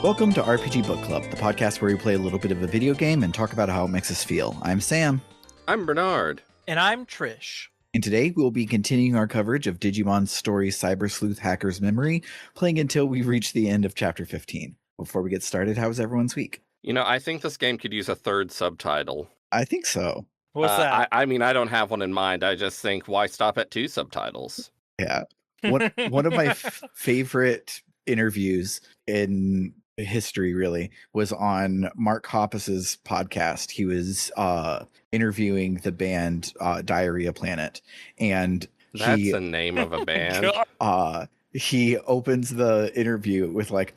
Welcome to RPG Book Club, the podcast where we play a little bit of a video game and talk about how it makes us feel. I'm Sam. I'm Bernard. And I'm Trish. And today we'll be continuing our coverage of Digimon's story Cyber Sleuth Hacker's Memory, playing until we reach the end of Chapter 15. Before we get started, how was everyone's week? You know, I think this game could use a third subtitle. I think so. What's that? I mean, I don't have one in mind. I just think, why stop at 2 subtitles? Yeah. One of my favorite interviews in history really was on Mark Hoppus's podcast. He was interviewing the band Diarrhea Planet, and That's the name of a band. He opens the interview with like,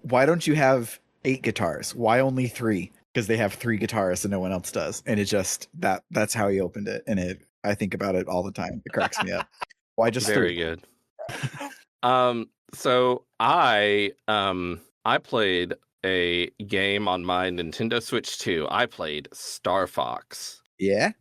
why don't you have 8 guitars? Why only 3? Because they have 3 guitarists and no one else does. And it just that's how he opened it, and I think about it all the time. It cracks me up. Why just Very 3? good. So I played a game on my Nintendo Switch 2. I played Star Fox. Yeah.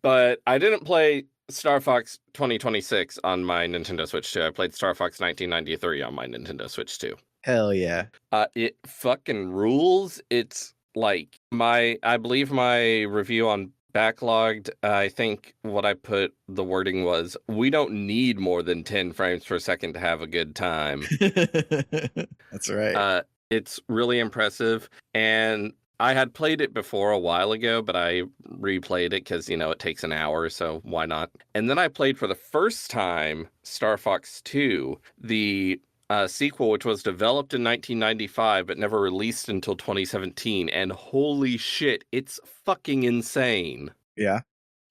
But I didn't play Star Fox 2026 on my Nintendo Switch 2. I played Star Fox 1993 on my Nintendo Switch 2. Hell yeah. It fucking rules. It's like I believe my review on Backlogged, I think what I put, the wording was, we don't need more than 10 frames per second to have a good time. That's right. It's really impressive. And I had played it before a while ago, but I replayed it because, it takes an hour, so why not? And then I played for the first time Star Fox 2, the sequel, which was developed in 1995 but never released until 2017. And holy shit, it's fucking insane. Yeah.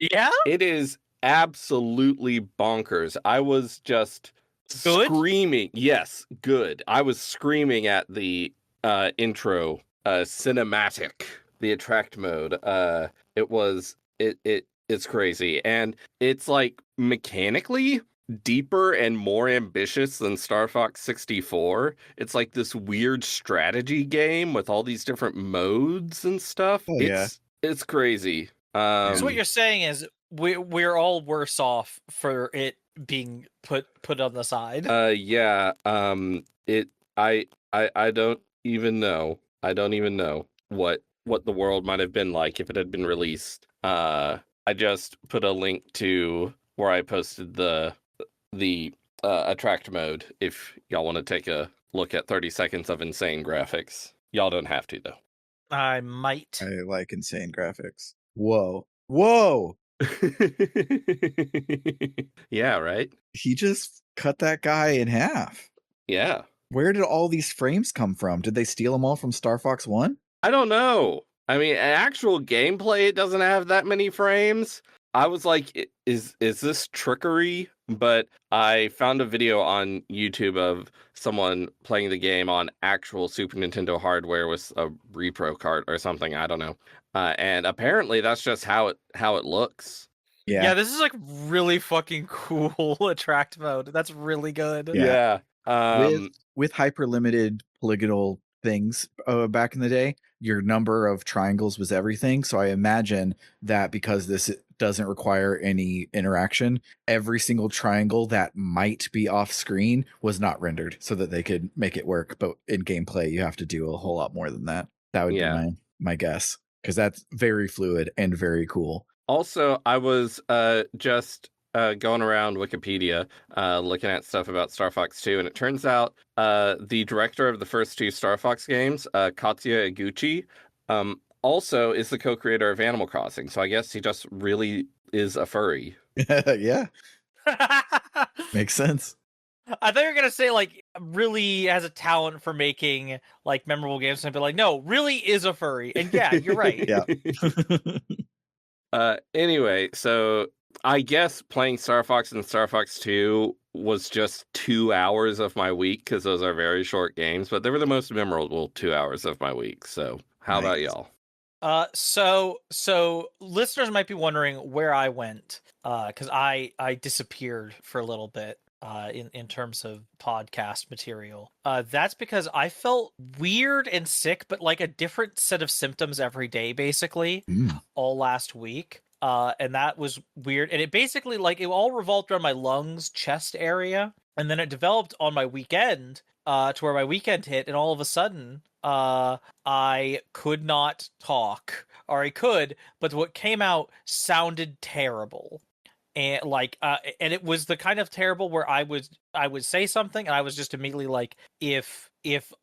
Yeah? It is absolutely bonkers. I was just screaming. Yes, good. I was screaming at the intro cinematic, the attract mode. It's crazy. And it's like mechanically deeper and more ambitious than Star Fox 64. It's like this weird strategy game with all these different modes and stuff. Oh, yeah. It's crazy. So what you're saying is we're all worse off for it being put on the side. Yeah. I don't even know. I don't even know what the world might have been like if it had been released. I just put a link to where I posted the attract mode if y'all want to take a look at 30 seconds of insane graphics. Y'all don't have to, though. I might. I like insane graphics. Whoa. Yeah, right? He just cut that guy in half. Yeah. Where did all these frames come from? Did they steal them all from Star Fox 1? I don't know. I mean, actual gameplay, it doesn't have that many frames. I was like, is this trickery? But I found a video on YouTube of someone playing the game on actual Super Nintendo hardware with a repro cart or something. I don't know. And apparently that's just how it looks. Yeah. This is like really fucking cool attract mode. That's really good. Yeah. With hyper limited polygonal things back in the day, your number of triangles was everything. So I imagine that because this doesn't require any interaction, every single triangle that might be off screen was not rendered so that they could make it work. But in gameplay, you have to do a whole lot more than that. That would be my guess, because that's very fluid and very cool. Also, I was just going around Wikipedia looking at stuff about Star Fox 2, and it turns out the director of the first 2 Star Fox games, Katsuya Eguchi, also is the co-creator of Animal Crossing. So I guess he just really is a furry. Yeah. Makes sense. I thought you were gonna say like really has a talent for making like memorable games, and I'd be like, no, really is a furry. And yeah, you're right. Yeah. Anyway, so I guess playing Star Fox and Star Fox 2 was just 2 hours of my week, because those are very short games, but they were the most memorable 2 hours of my week. So how about y'all? So listeners might be wondering where I went, because I disappeared for a little bit in terms of podcast material. That's because I felt weird and sick, but like a different set of symptoms every day, basically, all last week. And that was weird. And it basically, like, it all revolved around my lungs, chest area. And then it developed on my weekend, to where my weekend hit, and all of a sudden, I could not talk, or I could, but what came out sounded terrible. And and it was the kind of terrible where I would say something and I was just immediately like, if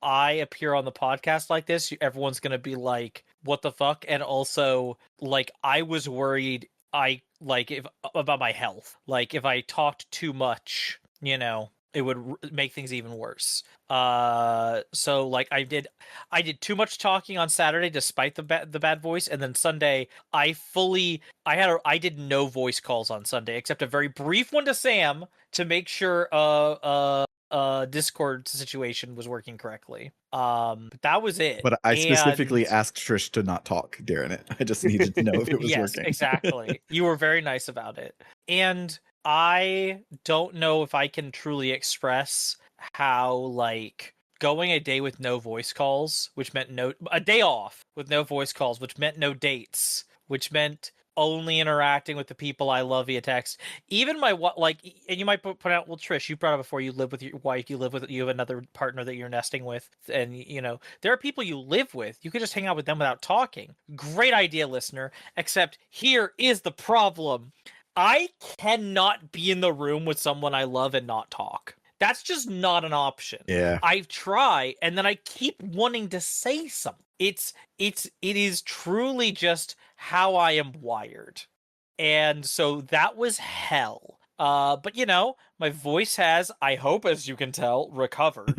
I appear on the podcast like this, everyone's gonna be like, what the fuck? And also, like, I was worried, if about my health, like if I talked too much, it would make things even worse. So like I did too much talking on Saturday despite the bad voice, and then Sunday I did no voice calls on Sunday except a very brief one to Sam to make sure Discord situation was working correctly. That was it. But I specifically And asked Trish to not talk during it. I just needed to know if it was yes, working. exactly. You were very nice about it. And I don't know if I can truly express how, like, going a day with no voice calls, which meant a day off with no voice calls, which meant no dates, which meant only interacting with the people I love via text. Even and you might put out, well, Trish, you brought up before, you live with your wife, you have another partner that you're nesting with, and there are people you live with. You could just hang out with them without talking. Great idea, listener. Except here is the problem. I cannot be in the room with someone I love and not talk. That's just not an option. Yeah. I try, and then I keep wanting to say something. It is truly just how I am wired. And so that was hell. But my voice has, I hope, as you can tell, recovered.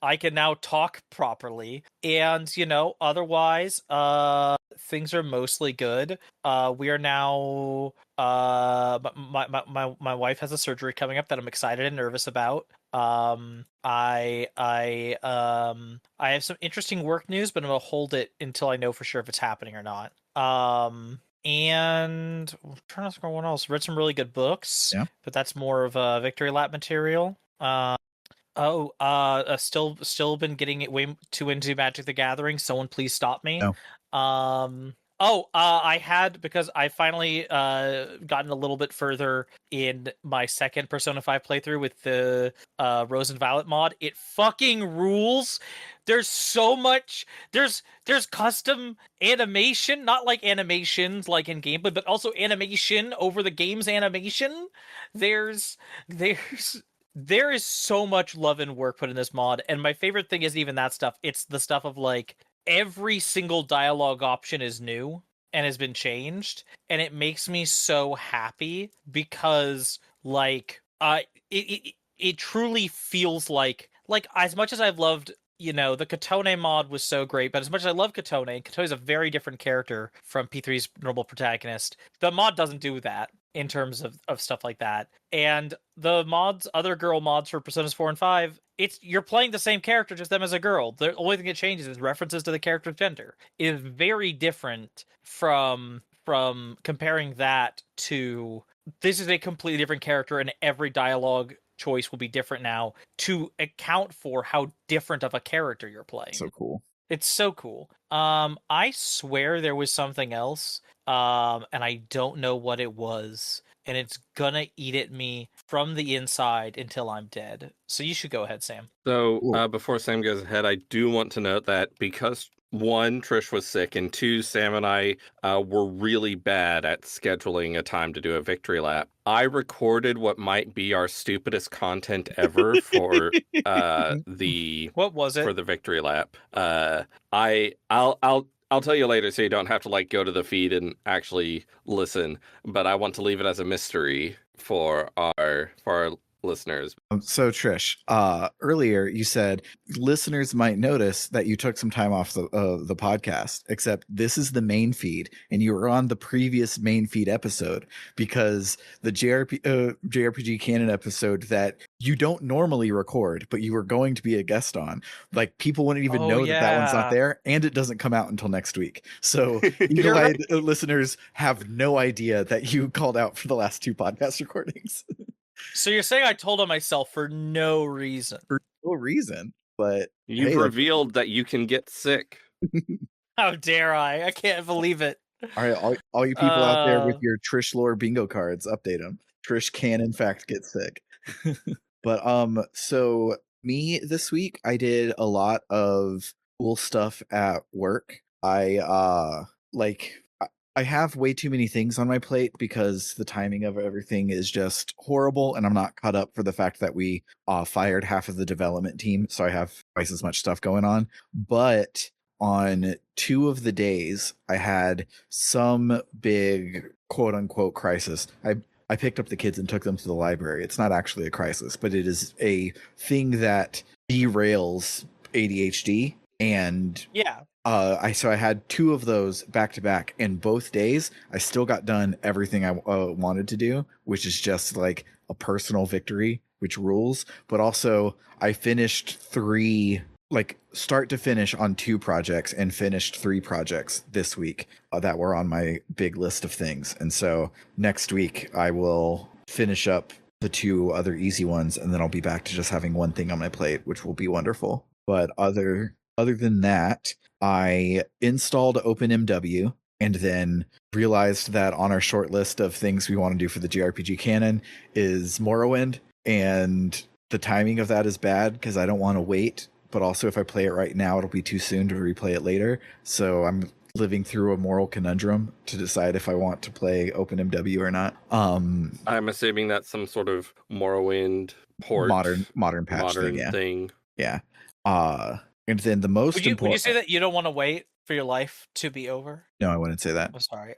I can now talk properly, and otherwise, things are mostly good. We are now, my wife has a surgery coming up that I'm excited and nervous about. I have some interesting work news, but I'm gonna hold it until I know for sure if it's happening or not. And I'm trying to scroll what else. Read some really good books, Yeah. but that's more of a victory lap material. Still been getting it way too into Magic the Gathering. Someone please stop me. No. I had, because I finally gotten a little bit further in my second Persona 5 playthrough with the Rose and Violet mod. It fucking rules. There's so much. There's custom animation, not like animations like in gameplay, but also animation over the game's animation. There is so much love and work put in this mod, and my favorite thing isn't even that stuff. It's the stuff of, like, every single dialogue option is new and has been changed, and it makes me so happy because, like, it truly feels like as much as I've loved, the Katone mod was so great, but as much as I love Katone is a very different character from P3's normal protagonist. The mod doesn't do that in terms of stuff like that. And the other girl mods for Personas 4 and 5, you're playing the same character, just them as a girl. The only thing that changes is references to the character's gender. It is very different from comparing that to, this is a completely different character, and every dialogue choice will be different now to account for how different of a character you're playing. So cool. It's so cool. I swear there was something else, and I don't know what it was, and it's gonna eat at me from the inside until I'm dead. So you should go ahead, Sam. So before Sam goes ahead, I do want to note that because, one, Trish was sick, and two, Sam and I were really bad at scheduling a time to do a victory lap, I recorded what might be our stupidest content ever for the What was it? for the victory lap. I'll tell you later, so you don't have to, like, go to the feed and actually listen. But I want to leave it as a mystery for our listeners. So Trish, earlier you said listeners might notice that you took some time off the podcast, except this is the main feed, and you were on the previous main feed episode, because the JRPG canon episode that you don't normally record, but you were going to be a guest on, like, people wouldn't even know that one's not there, and it doesn't come out until next week. So Eagle Eye listeners have no idea that you called out for the last two podcast recordings. So you're saying I told on myself for no reason? For no reason, but you've revealed that you can get sick. How dare I? I can't believe it. All right, all you people out there with your Trish lore bingo cards, update them. Trish can in fact get sick. But so me this week, I did a lot of cool stuff at work. Like I have way too many things on my plate because the timing of everything is just horrible, and I'm not caught up for the fact that we fired half of the development team, so I have twice as much stuff going on. But on 2 of the days, I had some big quote unquote crisis. I picked up the kids and took them to the library. It's not actually a crisis, but it is a thing that derails ADHD. And Yeah. I had 2 of those back to back, and both days I still got done everything I wanted to do, which is just like a personal victory, which rules. But also, I finished 3, like start to finish, on 2 projects, and finished 3 projects this week that were on my big list of things. And so next week I will finish up the 2 other easy ones, and then I'll be back to just having one thing on my plate, which will be wonderful. But other than that, I installed OpenMW and then realized that on our short list of things we want to do for the JRPG canon is Morrowind, and the timing of that is bad because I don't want to wait, but also if I play it right now, it'll be too soon to replay it later. So I'm living through a moral conundrum to decide if I want to play OpenMW or not. I'm assuming that's some sort of Morrowind port, modern patch thing. Yeah. And then the most Would you important. say that you don't want to wait for your life to be over? No, I wouldn't say that. I'm sorry.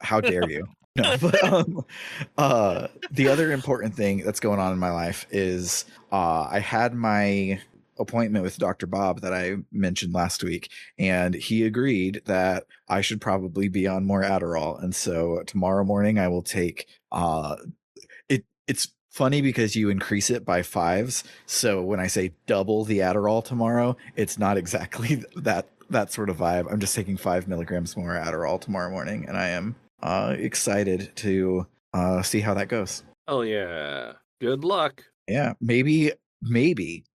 How dare you? No, but the other important thing that's going on in my life is I had my appointment with Dr. Bob that I mentioned last week, and he agreed that I should probably be on more Adderall. And so tomorrow morning I will take it's funny because you increase it by 5s. So when I say double the Adderall tomorrow, it's not exactly that sort of vibe. I'm just taking 5 milligrams more Adderall tomorrow morning, and I am excited to see how that goes. Oh yeah. Good luck. Yeah, maybe,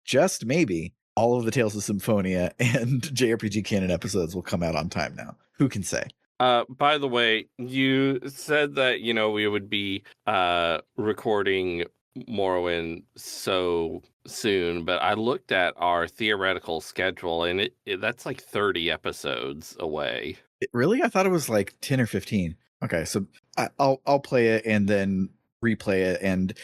just maybe, all of the Tales of Symphonia and JRPG canon episodes will come out on time now. Who can say? By the way, you said that, we would be recording Morrowind so soon, but I looked at our theoretical schedule, and that's like 30 episodes away. Really? I thought it was like 10 or 15. Okay, so I'll play it and then replay it and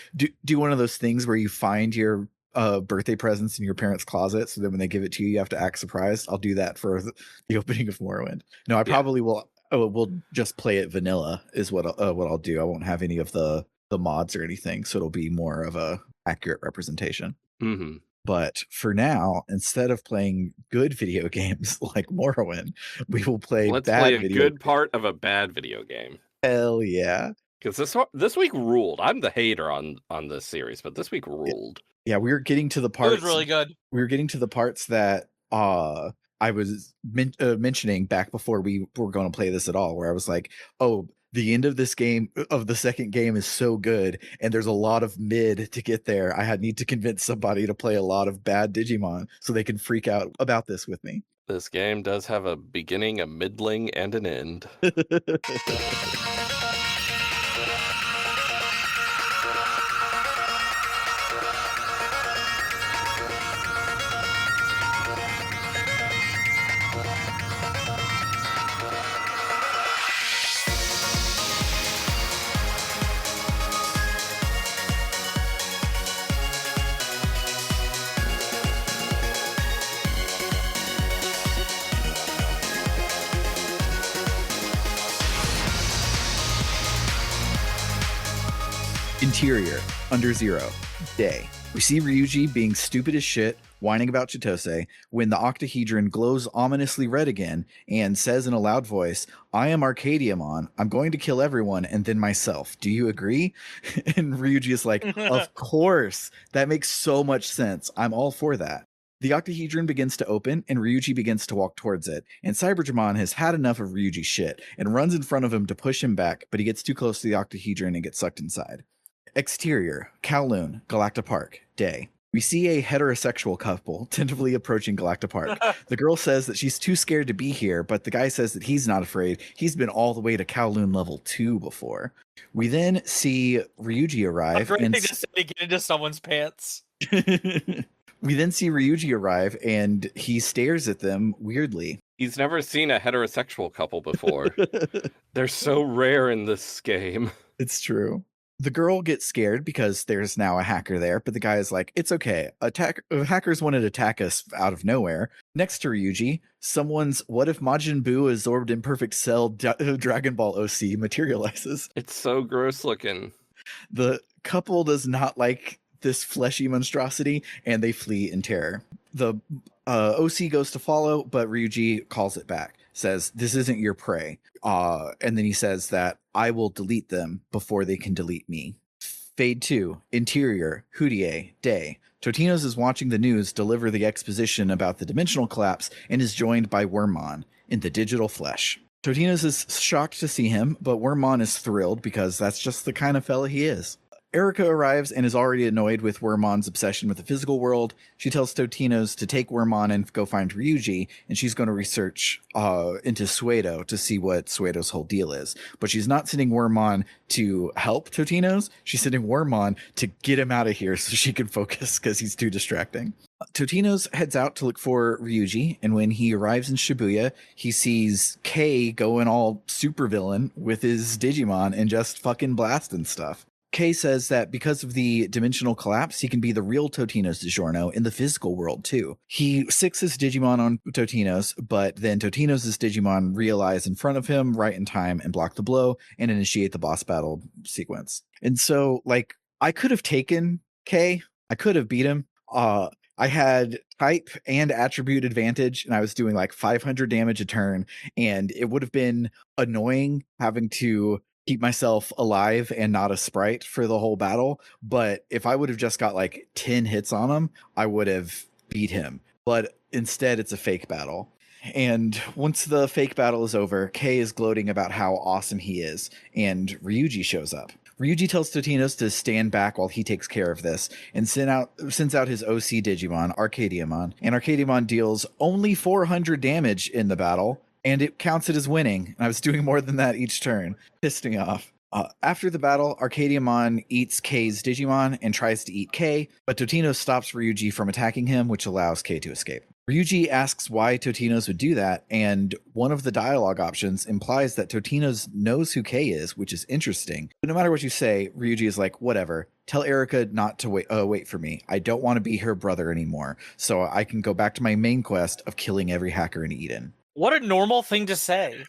do one of those things where you find your birthday presents in your parents' closet, so that when they give it to you, you have to act surprised. I'll do that for the opening of Morrowind. No, I probably will. We'll just play it vanilla is what I'll do. I won't have any of the mods or anything, so it'll be more of a accurate representation. Mm-hmm. But for now, instead of playing good video games like Morrowind, we will play Let's bad play a video good part of a bad video game. Hell yeah. Because this week ruled. I'm the hater on this series, but this week ruled. Yeah, we were getting to the parts. It was really good. We were getting to the parts that I was mentioning back before we were going to play this at all, where I was like, oh, the end of this game, of the second game, is so good, and there's a lot of mid to get there. I need to convince somebody to play a lot of bad Digimon so they can freak out about this with me. This game does have a beginning, a middling, and an end. Interior, under 0, day. We see Ryuji being stupid as shit, whining about Chitose, when the octahedron glows ominously red again and says in a loud voice, I am Arcadiamon. I'm going to kill everyone and then myself. Do you agree? And Ryuji is like, of course. That makes so much sense. I'm all for that. The octahedron begins to open, and Ryuji begins to walk towards it, and Cyberjamon has had enough of Ryuji's shit and runs in front of him to push him back, but he gets too close to the octahedron and gets sucked inside. Exterior, Kowloon, Galacta Park, day. We see a heterosexual couple tentatively approaching Galactic Park. The girl says that she's too scared to be here, but the guy says that he's not afraid. He's been all the way to Kowloon level 2 before. We then see Ryuji arrive. A great and thing to say to get into someone's pants. We then see Ryuji arrive, and he stares at them weirdly. He's never seen a heterosexual couple before. They're so rare in this game. It's true. The girl gets scared because there's now a hacker there, but the guy is like, it's okay. Hackers wanted to attack us out of nowhere. Next to Ryuji, someone's What If Majin Buu absorbed Imperfect Cell Dragon Ball OC materializes. It's so gross looking. The couple does not like this fleshy monstrosity, and they flee in terror. The OC goes to follow, but Ryuji calls it back, says, this isn't your prey. And then he says that I will delete them before they can delete me. Fade 2, Interior, Houdier, Day. Totinos is watching the news deliver the exposition about the dimensional collapse and is joined by Wormmon in the digital flesh. Totinos is shocked to see him, but Wormmon is thrilled because that's just the kind of fella he is. Erica arrives and is already annoyed with Wormmon's obsession with the physical world. She tells Totinos to take Wormmon and go find Ryuji, and she's going to research into Suedo to see what Suedo's whole deal is. But she's not sending Wormmon to help Totinos. She's sending Wormmon to get him out of here so she can focus because he's too distracting. Totinos heads out to look for Ryuji, and when he arrives in Shibuya, he sees Kei going all supervillain with his Digimon and just fucking blasting stuff. Kei says that because of the dimensional collapse, he can be the real Totinos DiGiorno in the physical world too. He sicks his Digimon on Totinos, but then Totinos' Digimon realize in front of him right in time and block the blow and initiate the boss battle sequence. And so, like, I could have taken Kei. I could have beat him. I had type and attribute advantage, and I was doing like 500 damage a turn, and it would have been annoying having to keep myself alive and not a sprite for the whole battle. But if I would have just got like 10 hits on him, I would have beat him. But instead, it's a fake battle. And once the fake battle is over, Kei is gloating about how awesome he is, and Ryuji shows up. Ryuji tells Totinos to stand back while he takes care of this, and sends out his OC Digimon, Arcadiamon. And Arcadiamon deals only 400 damage in the battle, and it counts it as winning. And I was doing more than that each turn. Pissed me off. After the battle, Arcadiamon eats Kei's Digimon and tries to eat Kei, but Totinos stops Ryuji from attacking him, which allows Kei to escape. Ryuji asks why Totinos would do that, and one of the dialogue options implies that Totinos knows who Kei is, which is interesting. But no matter what you say, Ryuji is like, whatever. Tell Erica not to wait for me. I don't want to be her brother anymore, so I can go back to my main quest of killing every hacker in Eden. What a normal thing to say.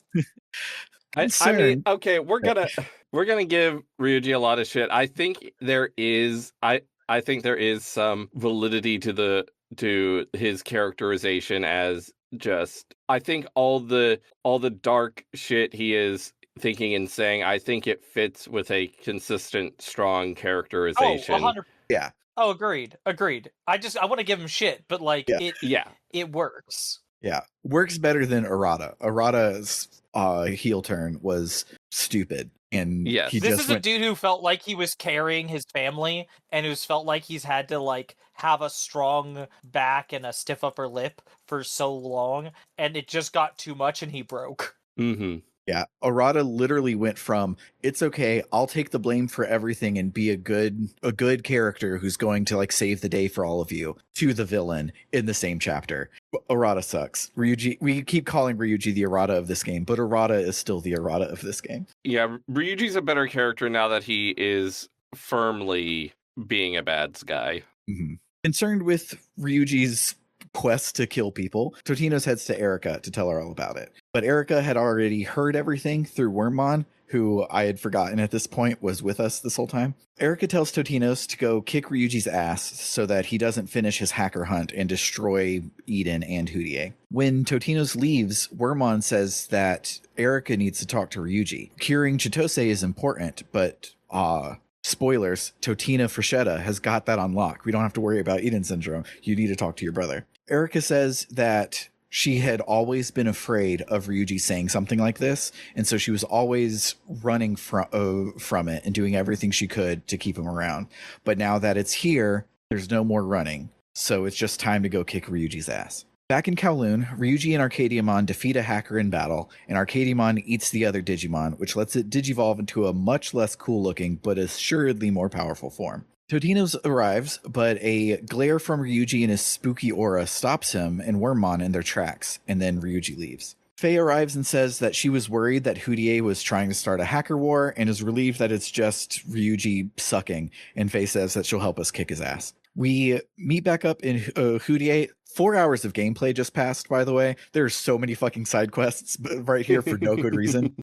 I mean, okay, we're gonna give Ryuji a lot of shit. I think there is some validity to his characterization as just, I think all the dark shit he is thinking and saying, I think it fits with a consistent, strong characterization. Oh, 100%. Yeah. Oh, agreed. I want to give him shit, but like it works. Yeah, works better than Arata. Arata's heel turn was stupid, and yes. This is a dude who felt like he was carrying his family, and who's felt like he's had to like have a strong back and a stiff upper lip for so long, and it just got too much, and he broke. Mm-hmm. Yeah, Arata literally went from, it's okay, I'll take the blame for everything and be a good character who's going to like save the day for all of you, to the villain in the same chapter. Arata sucks. Ryuji, we keep calling Ryuji the Arata of this game, but Arata is still the Arata of this game. Yeah, Ryuji's a better character now that he is firmly being a bad guy. Mm-hmm. Concerned with Ryuji's quest to kill people, Totinos heads to Erica to tell her all about it. But Erica had already heard everything through Wormmon, who I had forgotten at this point was with us this whole time. Erica tells Totinos to go kick Ryuji's ass so that he doesn't finish his hacker hunt and destroy Eden and Houdier. When Totinos leaves, Wormmon says that Erica needs to talk to Ryuji. Curing Chitose is important, but spoilers, Totina Freshetta has got that on lock. We don't have to worry about Eden syndrome. You need to talk to your brother. Erica says that she had always been afraid of Ryuji saying something like this, and so she was always running from it and doing everything she could to keep him around. But now that it's here, There's no more running, so it's just time to go kick Ryuji's ass. Back in Kowloon, Ryuji and Arcadiamon defeat a hacker in battle, and Arcadiamon eats the other Digimon, which lets it digivolve into a much less cool-looking but assuredly more powerful form. Totino's arrives, but a glare from Ryuji and his spooky aura stops him and Wormmon in their tracks, and then Ryuji leaves. Faye arrives and says that she was worried that Houdier was trying to start a hacker war and is relieved that it's just Ryuji sucking, and Faye says that she'll help us kick his ass. We meet back up in Houdier. 4 hours of gameplay just passed, by the way. There's so many fucking side quests right here for no good reason.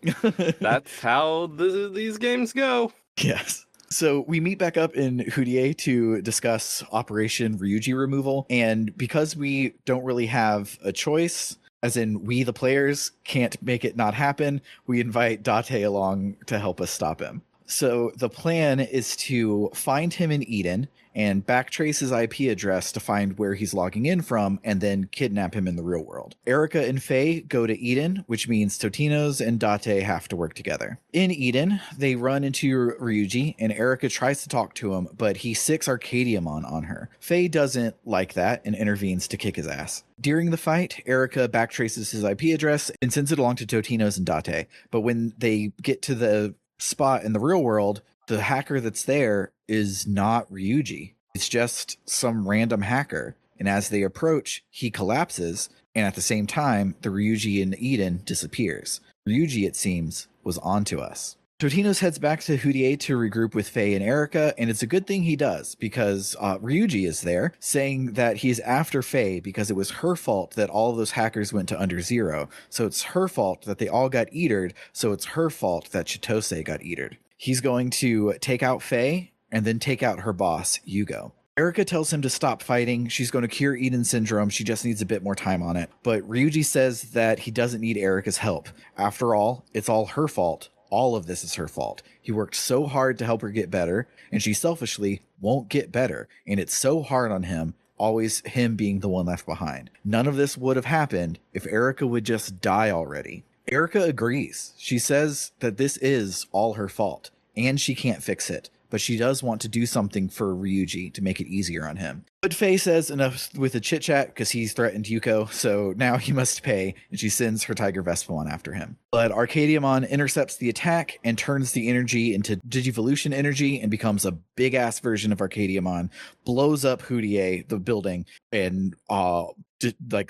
That's how these games go. Yes. So we meet back up in Houdier to discuss Operation Ryuji removal. And because we don't really have a choice, as in we, the players, can't make it not happen, we invite Date along to help us stop him. So the plan is to find him in Eden and backtrace his IP address to find where he's logging in from and then kidnap him in the real world. Erica and Faye go to Eden, which means Totino's and Date have to work together. In Eden, they run into Ryuji and Erica tries to talk to him, but he sicks Arcadiamon on her. Faye doesn't like that and intervenes to kick his ass. During the fight, Erica backtraces his IP address and sends it along to Totino's and Date. But when they get to the spot in the real world, the hacker that's there is not Ryuji. It's just some random hacker. And as they approach, he collapses, and at the same time, the Ryuji in Eden disappears. Ryuji, it seems, was onto us. Totino's heads back to Houdier to regroup with Faye and Erica, and it's a good thing he does, because Ryuji is there, saying that he's after Faye because it was her fault that all of those hackers went to Under Zero, so it's her fault that they all got eatered, so it's her fault that Chitose got eatered. He's going to take out Faye, and then take out her boss, Yugo. Erica tells him to stop fighting. She's going to cure Eden syndrome. She just needs a bit more time on it. But Ryuji says that he doesn't need Erica's help. After all, it's all her fault. All of this is her fault. He worked so hard to help her get better, and she selfishly won't get better. And it's so hard on him, always him being the one left behind. None of this would have happened if Erica would just die already. Erica agrees. She says that this is all her fault, and she can't fix it. But she does want to do something for Ryuji to make it easier on him. But Faye says enough with the chit-chat because he's threatened Yuko, so now he must pay, and she sends her Tiger Vespamon after him. But Arcadiamon intercepts the attack and turns the energy into Digivolution energy and becomes a big-ass version of Arcadiamon, blows up Houdier, the building, and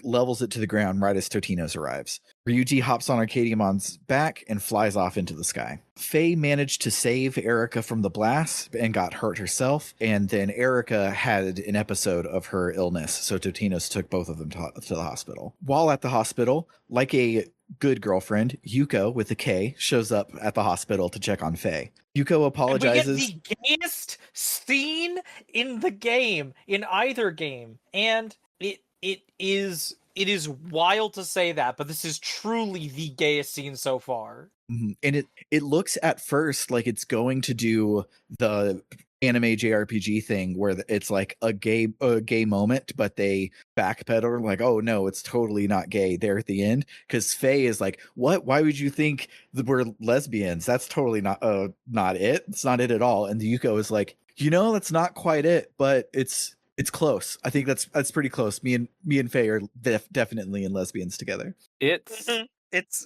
levels it to the ground right as Totino's arrives. Ryuji hops on Arcadiamon's back and flies off into the sky. Faye managed to save Erica from the blast and got hurt herself, and then Erica had an episode of her illness, so Totino's took both of them to the hospital. While at the hospital, like a good girlfriend, Yuko, with a K, shows up at the hospital to check on Faye. Yuko apologizes. And we get the gayest scene in the game, in either game, and it is wild to say that, but this is truly the gayest scene so far. Mm-hmm. And it looks at first like it's going to do the anime JRPG thing where it's like a gay moment, but they backpedal like, oh no, it's totally not gay there at the end, because Faye is like, what? Why would you think that we're lesbians? That's totally not it. It's not it at all. And the Yuko is like, that's not quite it, but it's close. I think that's pretty close. Me and Faye are definitely in lesbians together. It's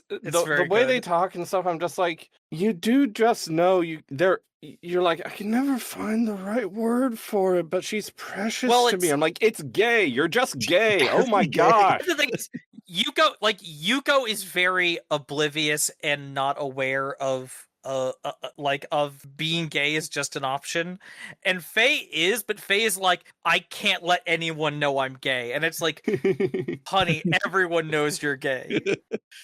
the way they talk and stuff. I'm just like, you do just know you're like, I can never find the right word for it, but she's precious to me. I'm like, it's gay. You're just gay. Oh my gosh. The thing is, Yuko is very oblivious and not aware of being gay is just an option, and Faye is, but Faye is like, I can't let anyone know I'm gay, and it's like, honey, everyone knows you're gay.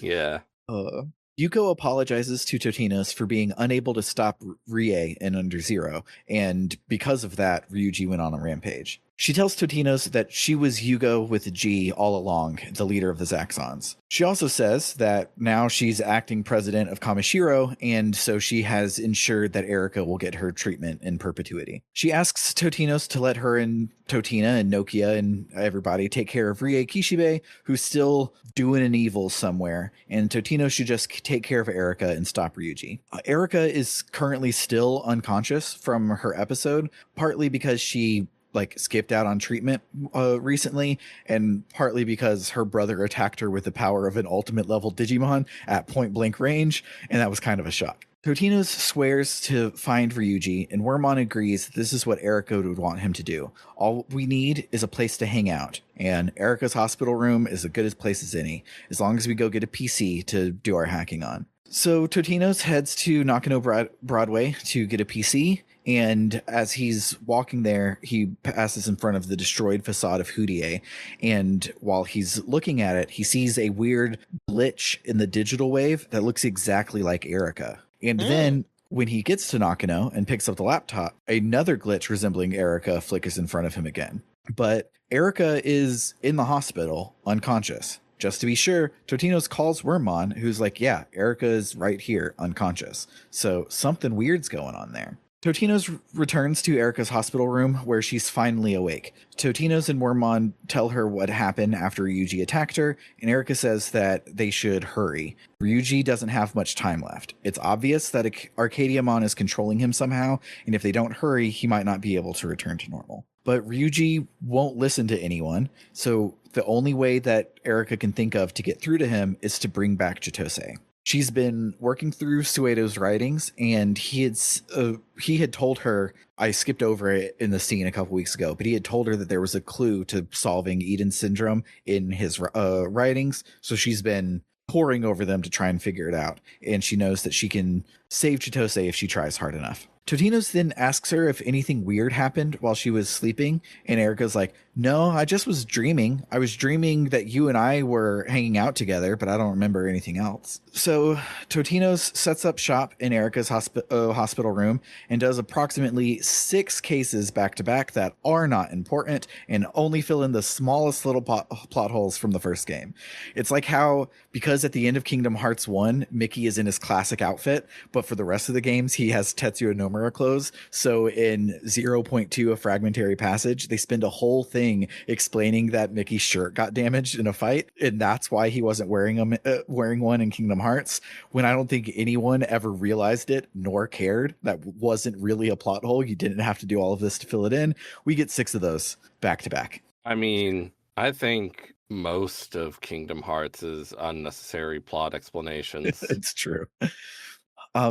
Yeah. Yuko apologizes to Totino's for being unable to stop Rie in Under Zero, and because of that, Ryuji went on a rampage. She tells Totino's that she was Yugo with a G all along, the leader of the Zaxxons. She also says that now she's acting president of Kamishiro, and so she has ensured that Erica will get her treatment in perpetuity. She asks Totino's to let her and Totina and Nokia and everybody take care of Rie Kishibe, who's still doing an evil somewhere, and Totino should just take care of Erica and stop Ryuji. Erica is currently still unconscious from her episode, partly because she like skipped out on treatment recently, and partly because her brother attacked her with the power of an ultimate level Digimon at point blank range, and that was kind of a shock. Totino's swears to find Ryuji, and Wormmon agrees that this is what Erica would want him to do. All we need is a place to hang out, and Erica's hospital room is as good a place as any, as long as we go get a PC to do our hacking on. So Totino's heads to Nakano Broadway to get a PC, and as he's walking there, he passes in front of the destroyed facade of Houdier, and while he's looking at it, he sees a weird glitch in the digital wave that looks exactly like Erica. And then when he gets to Nakano and picks up the laptop, another glitch resembling Erica flickers in front of him again. But Erica is in the hospital, unconscious. Just to be sure, Totino's calls Wormmon, who's like, yeah, Erica is right here, unconscious. So something weird's going on there. Totino's returns to Erica's hospital room where she's finally awake. Totino's and Wormmon tell her what happened after Ryuji attacked her, and Erica says that they should hurry. Ryuji doesn't have much time left. It's obvious that Arcadiamon is controlling him somehow, and if they don't hurry, he might not be able to return to normal. But Ryuji won't listen to anyone, so the only way that Erica can think of to get through to him is to bring back Chitose. She's been working through Suedo's writings, and he had told her, I skipped over it in the scene a couple weeks ago, but he had told her that there was a clue to solving Eden syndrome in his writings. So she's been poring over them to try and figure it out. And she knows that she can save Chitose if she tries hard enough. Totino's then asks her if anything weird happened while she was sleeping, and Erica's like, no, I just was dreaming. I was dreaming that you and I were hanging out together, but I don't remember anything else. So Totino's sets up shop in Erica's hospital room and does approximately 6 cases back to back that are not important and only fill in the smallest little plot holes from the first game. It's like how, because at the end of Kingdom Hearts 1, Mickey is in his classic outfit, but for the rest of the games, he has Tetsuya Nomura clothes. So in 0.2, A Fragmentary Passage, they spend a whole thing explaining that Mickey's shirt got damaged in a fight, and that's why he wasn't wearing one in Kingdom Hearts, when I don't think anyone ever realized it nor cared. That wasn't really a plot hole. You didn't have to do all of this to fill it in. We get 6 of those back to back. I mean, I think most of Kingdom Hearts is unnecessary plot explanations. It's true.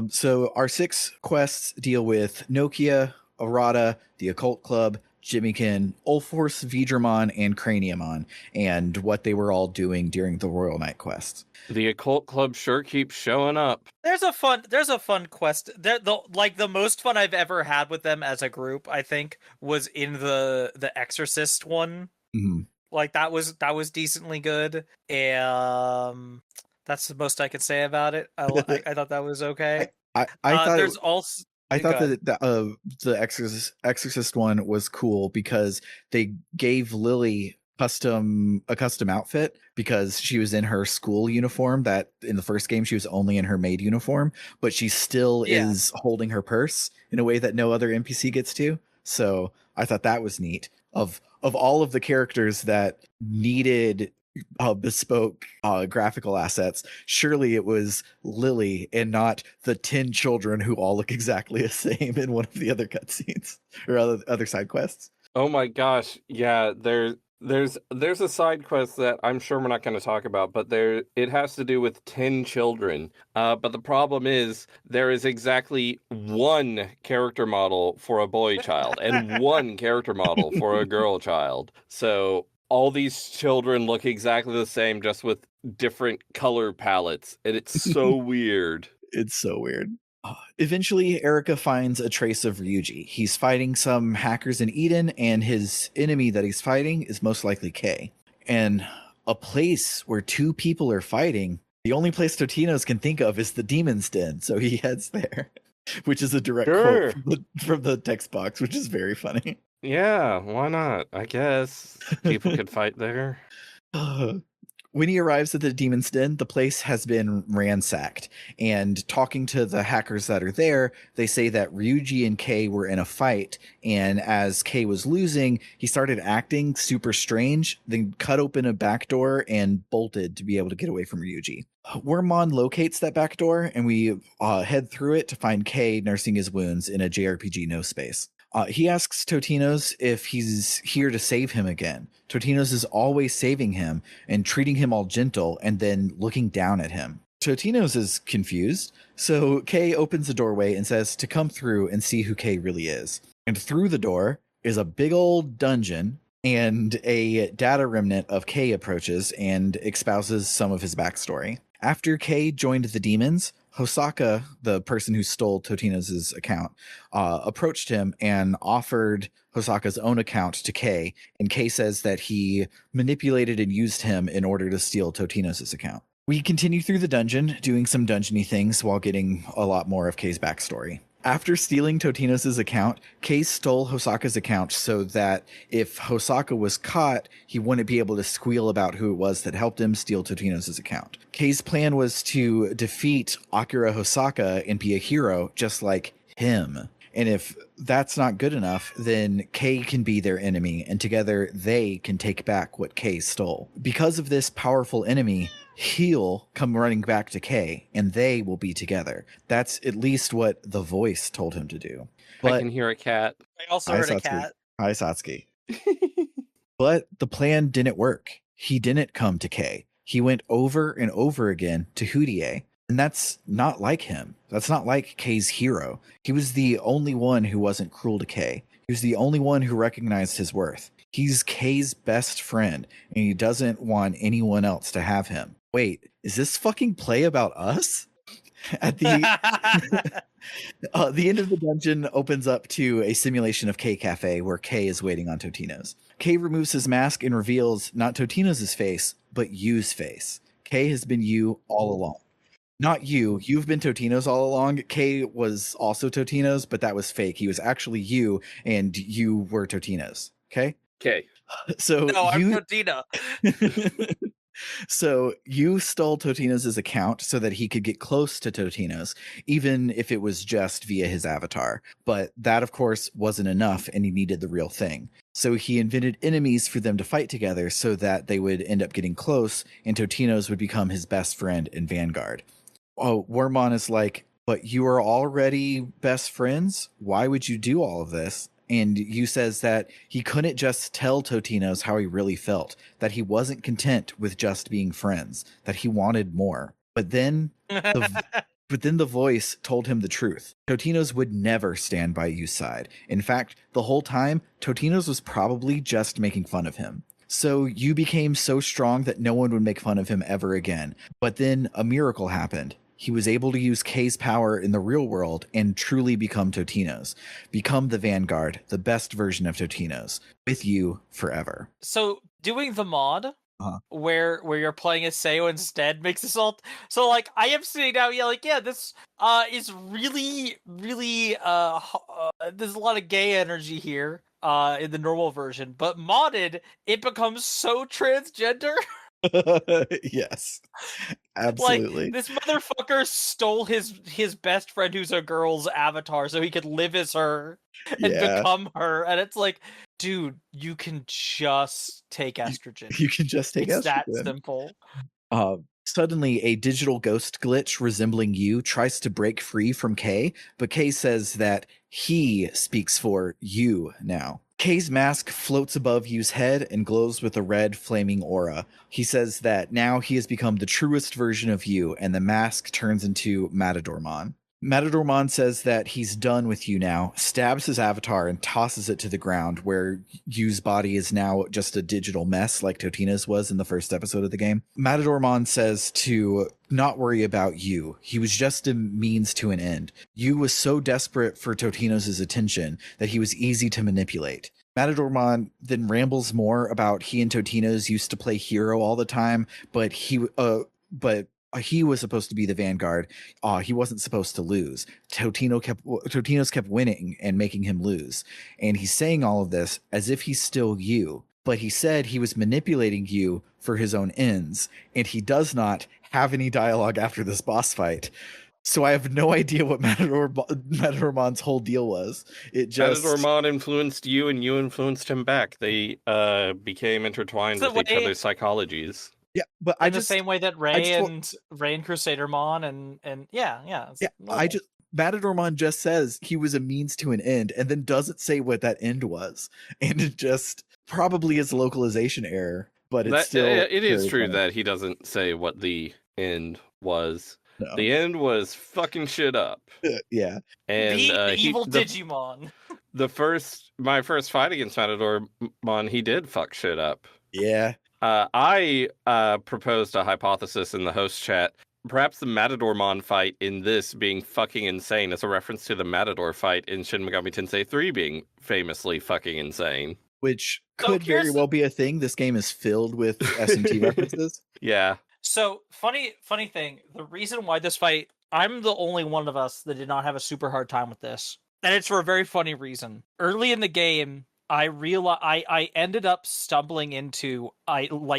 So our 6 quests deal with Nokia, Arata, the Occult Club, Jimmykin, Ulforce, Vidramon, and Craniamon, and what they were all doing during the Royal Knight quest. The Occult Club sure keeps showing up. There's a fun quest. The most fun I've ever had with them as a group, I think, was in the Exorcist one. Mm-hmm. Like that was decently good. That's the most I can say about it. I thought that was okay. I thought there's also. I thought that the Exorcist one was cool because they gave Lily a custom outfit because she was in her school uniform. That in the first game she was only in her maid uniform, but she still is holding her purse in a way that no other NPC gets to. So I thought that was neat. Of all of the characters that needed bespoke graphical assets, surely it was Lily and not the 10 children who all look exactly the same in one of the other cutscenes or other side quests. Oh my gosh, yeah, there's a side quest that I'm sure we're not going to talk about, but it has to do with 10 children. But the problem is there is exactly 1 character model for a boy child and 1 character model for a girl child. So all these children look exactly the same, just with different color palettes, and it's so weird. It's so weird. Eventually, Erica finds a trace of Ryuji. He's fighting some hackers in Eden, and his enemy that he's fighting is most likely Kay. And a place where 2 people are fighting, the only place Totino's can think of is the Demon's Den, so he heads there, which is a direct quote from the text box, which is very funny. Yeah, why not? I guess people could fight there. When he arrives at the Demon's Den, the place has been ransacked. And talking to the hackers that are there, they say that Ryuji and Kay were in a fight. And as Kay was losing, he started acting super strange, then cut open a back door and bolted to be able to get away from Ryuji. Wormmon locates that back door, and we head through it to find Kay nursing his wounds in a JRPG no space. He asks Totinos if he's here to save him again. Totinos is always saving him and treating him all gentle and then looking down at him. Totinos is confused, so Kay opens the doorway and says to come through and see who Kay really is. And through the door is a big old dungeon, and a data remnant of Kay approaches and espouses some of his backstory. After Kay joined the demons, Hosaka, the person who stole Totinos' account, approached him and offered Hosaka's own account to Kay, and Kay says that he manipulated and used him in order to steal Totinos' account. We continue through the dungeon, doing some dungeony things while getting a lot more of Kay's backstory. After stealing Totinos' account, Kay stole Hosaka's account so that if Hosaka was caught, he wouldn't be able to squeal about who it was that helped him steal Totinos' account. Kay's plan was to defeat Akira Hosaka and be a hero just like him. And if that's not good enough, then Kay can be their enemy, and together they can take back what Kay stole. Because of this powerful enemy, he'll come running back to Kay, and they will be together. That's at least what the voice told him to do. I can hear a cat. I also heard a cat. Hi, Satsuki. But the plan didn't work. He didn't come to Kay. He went over and over again to Hudie. And that's not like him. That's not like Kay's hero. He was the only one who wasn't cruel to Kay. He was the only one who recognized his worth. He's Kay's best friend, and he doesn't want anyone else to have him. Wait, is this fucking play about us? At the the end of the dungeon opens up to a simulation of Kay Cafe where Kay is waiting on Totinos. Kay removes his mask and reveals not Totinos' face, but Yu's face. Kay has been you all along. Not you. You've been Totinos all along. Kay was also Totinos, but that was fake. He was actually you, and you were Totinos. Okay? Okay. So No, I'm Totina. So you stole Totinos' account so that he could get close to Totinos, even if it was just via his avatar. But that, of course, wasn't enough, and he needed the real thing. So he invented enemies for them to fight together so that they would end up getting close, and Totinos would become his best friend and vanguard. Oh, Wormmon is like, but you are already best friends? Why would you do all of this? And Yu says that he couldn't just tell Totinos how he really felt, that he wasn't content with just being friends, that he wanted more. But then the voice told him the truth. Totinos would never stand by Yu's side. In fact, the whole time, Totinos was probably just making fun of him. So Yu became so strong that no one would make fun of him ever again. But then a miracle happened. He was able to use Kay's power in the real world and truly become Totinos. Become the Vanguard, the best version of Totinos, with you forever. So doing the mod where you're playing as Seo instead makes this all so like I am sitting down this is really there's a lot of gay energy here in the normal version, but modded it becomes so transgender. Yes, absolutely. Like, this motherfucker stole his best friend who's a girl's avatar so he could live as her and become her, and it's like, dude, you can just take estrogen. You can just take estrogen. It's that simple. Suddenly, a digital ghost glitch resembling you tries to break free from Kay, but Kay says that he speaks for you now. Kay's mask floats above Yu's head and glows with a red flaming aura. He says that now he has become the truest version of Yu, and the mask turns into Matadormon. Matadormon says that he's done with Yu now, stabs his avatar and tosses it to the ground, where Yu's body is now just a digital mess like Totina's was in the first episode of the game. Matadormon says to not worry about Yu. He was just a means to an end. Yu was so desperate for Totinos' attention that he was easy to manipulate. Matadormon then rambles more about he and Totinos used to play hero all the time, but he was supposed to be the Vanguard. He wasn't supposed to lose. Totinos kept winning and making him lose. And he's saying all of this as if he's still Yu. But he said he was manipulating Yu for his own ends. And he does not have any dialogue after this boss fight. So I have no idea what Matadormon's whole deal was. Matadormon influenced you and you influenced him back. They became intertwined with each other's psychologies. Yeah, but in the same way that I Ray just and Crusadermon and yeah, it's yeah, normal. Matadormon just says he was a means to an end and then doesn't say what that end was. And it just probably is a localization error, but it's That still it is very true funny. that he doesn't say what the end was. No. The end was fucking shit up. Yeah. And Beat evil Digimon. my first fight against Matadormon, he did fuck shit up. Yeah. I proposed a hypothesis in the host chat. Perhaps the Matadormon fight in this being fucking insane is a reference to the Matador fight in Shin Megami Tensei 3 being famously fucking insane. Which So could very well be a thing. This game is filled with SMT references. Yeah. So funny thing. The reason why this fight, I'm the only one of us that did not have a super hard time with this, and it's for a very funny reason. Early in the game, I realized I ended up stumbling into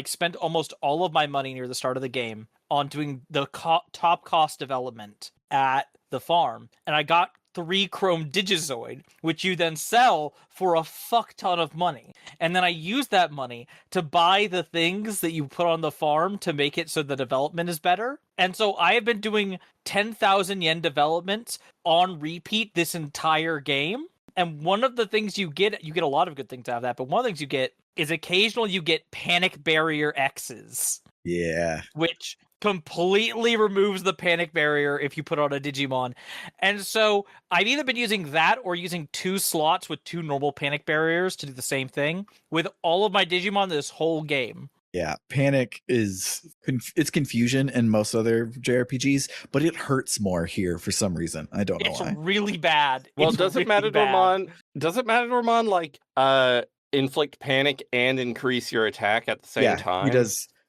spent almost all of my money near the start of the game on doing the top cost development at the farm, and I got 3 Chrome Digizoid, which you then sell for a fuck ton of money. And then I use that money to buy the things that you put on the farm to make it so the development is better. And so I have been doing 10,000 yen development on repeat this entire game. And one of the things you get a lot of good things out of that, but one of the things you get is occasionally you get Panic Barrier X's. Yeah. Which completely removes the panic barrier if you put on a Digimon. And so I've either been using that or using 2 slots with 2 normal panic barriers to do the same thing with all of my Digimon this whole game. Yeah, panic is it's confusion in most other JRPGs, but it hurts more here for some reason. I don't know why. It's really bad. Well, it's doesn't really Matadormon like inflict panic and increase your attack at the same time?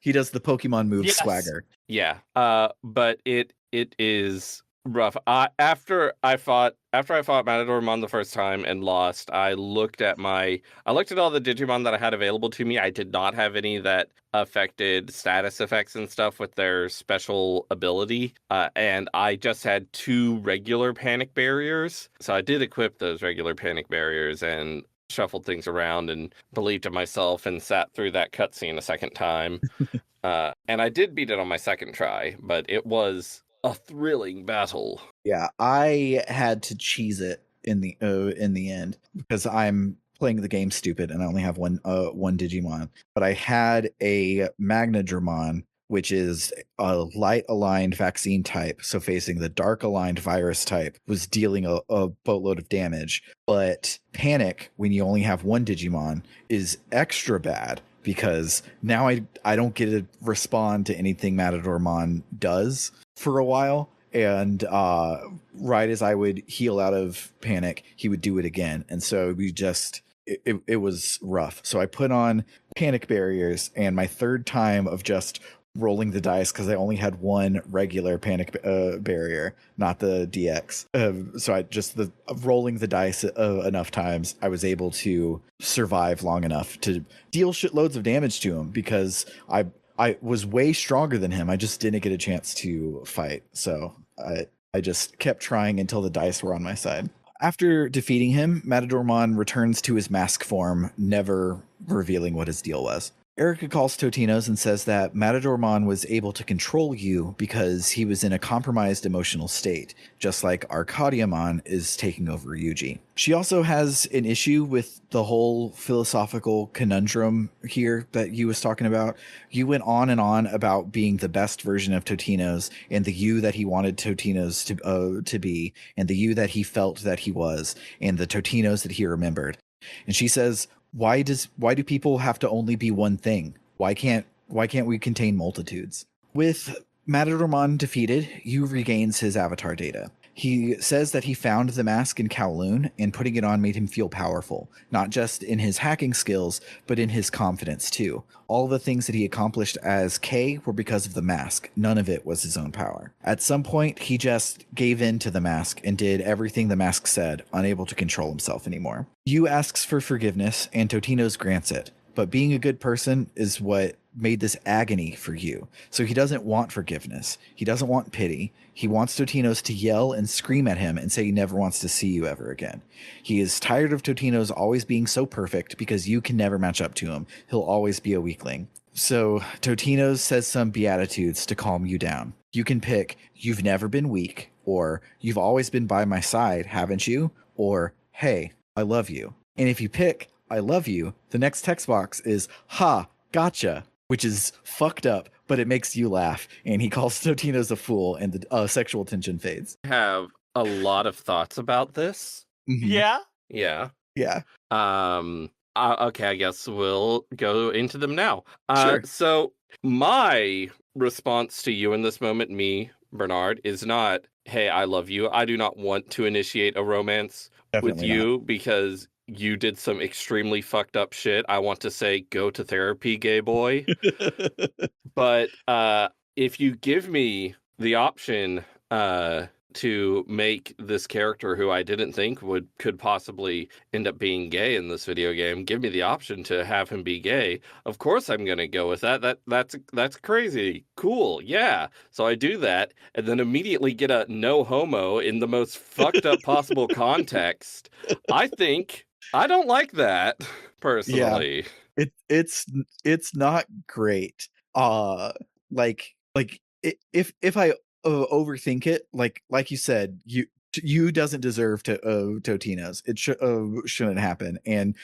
He does the Pokemon move swagger. Yeah. But it is rough. After I fought Matadormon the first time and lost, I looked at all the Digimon that I had available to me. I did not have any that affected status effects and stuff with their special ability. And I just had 2 regular panic barriers. So I did equip those regular panic barriers and shuffled things around and believed in myself and sat through that cutscene a second time. And I did beat it on my second try, but it was a thrilling battle. Yeah, I had to cheese it in the end because I'm playing the game stupid and I only have one Digimon. But I had a Magnadramon, which is a light aligned vaccine type, so facing the dark aligned virus type, was dealing a boatload of damage. But Panic, when you only have one Digimon, is extra bad because now I don't get to respond to anything Matadormon does for a while. And right as I would heal out of Panic, he would do it again. And so it was rough. So I put on Panic barriers, and my third time of just rolling the dice, because I only had one regular Panic barrier, not the DX. So I just rolling the dice enough times, I was able to survive long enough to deal shitloads of damage to him because I was way stronger than him. I just didn't get a chance to fight. So I just kept trying until the dice were on my side. After defeating him, Matadormon returns to his mask form, never revealing what his deal was. Erica calls Totino's and says that Matadormon was able to control you because he was in a compromised emotional state, just like Arcadiamon is taking over Yuji. She also has an issue with the whole philosophical conundrum here that you was talking about. You went on and on about being the best version of Totino's and the you that he wanted Totino's to be, and the you that he felt that he was, and the Totino's that he remembered. And she says, why do people have to only be one thing? Why can't we contain multitudes? With Matadormon defeated, Yu regains his avatar data. He says that he found the mask in Kowloon, and putting it on made him feel powerful, not just in his hacking skills, but in his confidence too. All the things that he accomplished as K were because of the mask. None of it was his own power. At some point, he just gave in to the mask and did everything the mask said, unable to control himself anymore. Yu asks for forgiveness, and Totino's grants it. But being a good person is what made this agony for Yu. So he doesn't want forgiveness. He doesn't want pity. He wants Totino's to yell and scream at him and say he never wants to see you ever again. He is tired of Totino's always being so perfect because you can never match up to him. He'll always be a weakling. So Totino's says some beatitudes to calm you down. You can pick "You've never been weak," or "You've always been by my side, haven't you?" or "Hey, I love you." And if you pick "I love you," the next text box is "Ha, gotcha," which is fucked up, but it makes you laugh. And he calls Totino's a fool, and the sexual tension fades. I have a lot of thoughts about this. Mhm. Yeah. Yeah. Yeah. Okay, I guess we'll go into them now. Sure. So my response to you in this moment, me, Bernard, is not, "Hey, I love you." I do not want to initiate a romance with Definitely you because you did some extremely fucked up shit. I want to say, go to therapy, gay boy. not. But if you give me the option to make this character who I didn't think could possibly end up being gay in this video game, give me the option to have him be gay. Of course I'm going to go with that. That's crazy. Cool. Yeah. So I do that and then immediately get a no homo in the most fucked up possible context. I don't like that personally. It's not great. Like if I overthink it, like you said, you doesn't deserve to Totino's. It shouldn't happen, and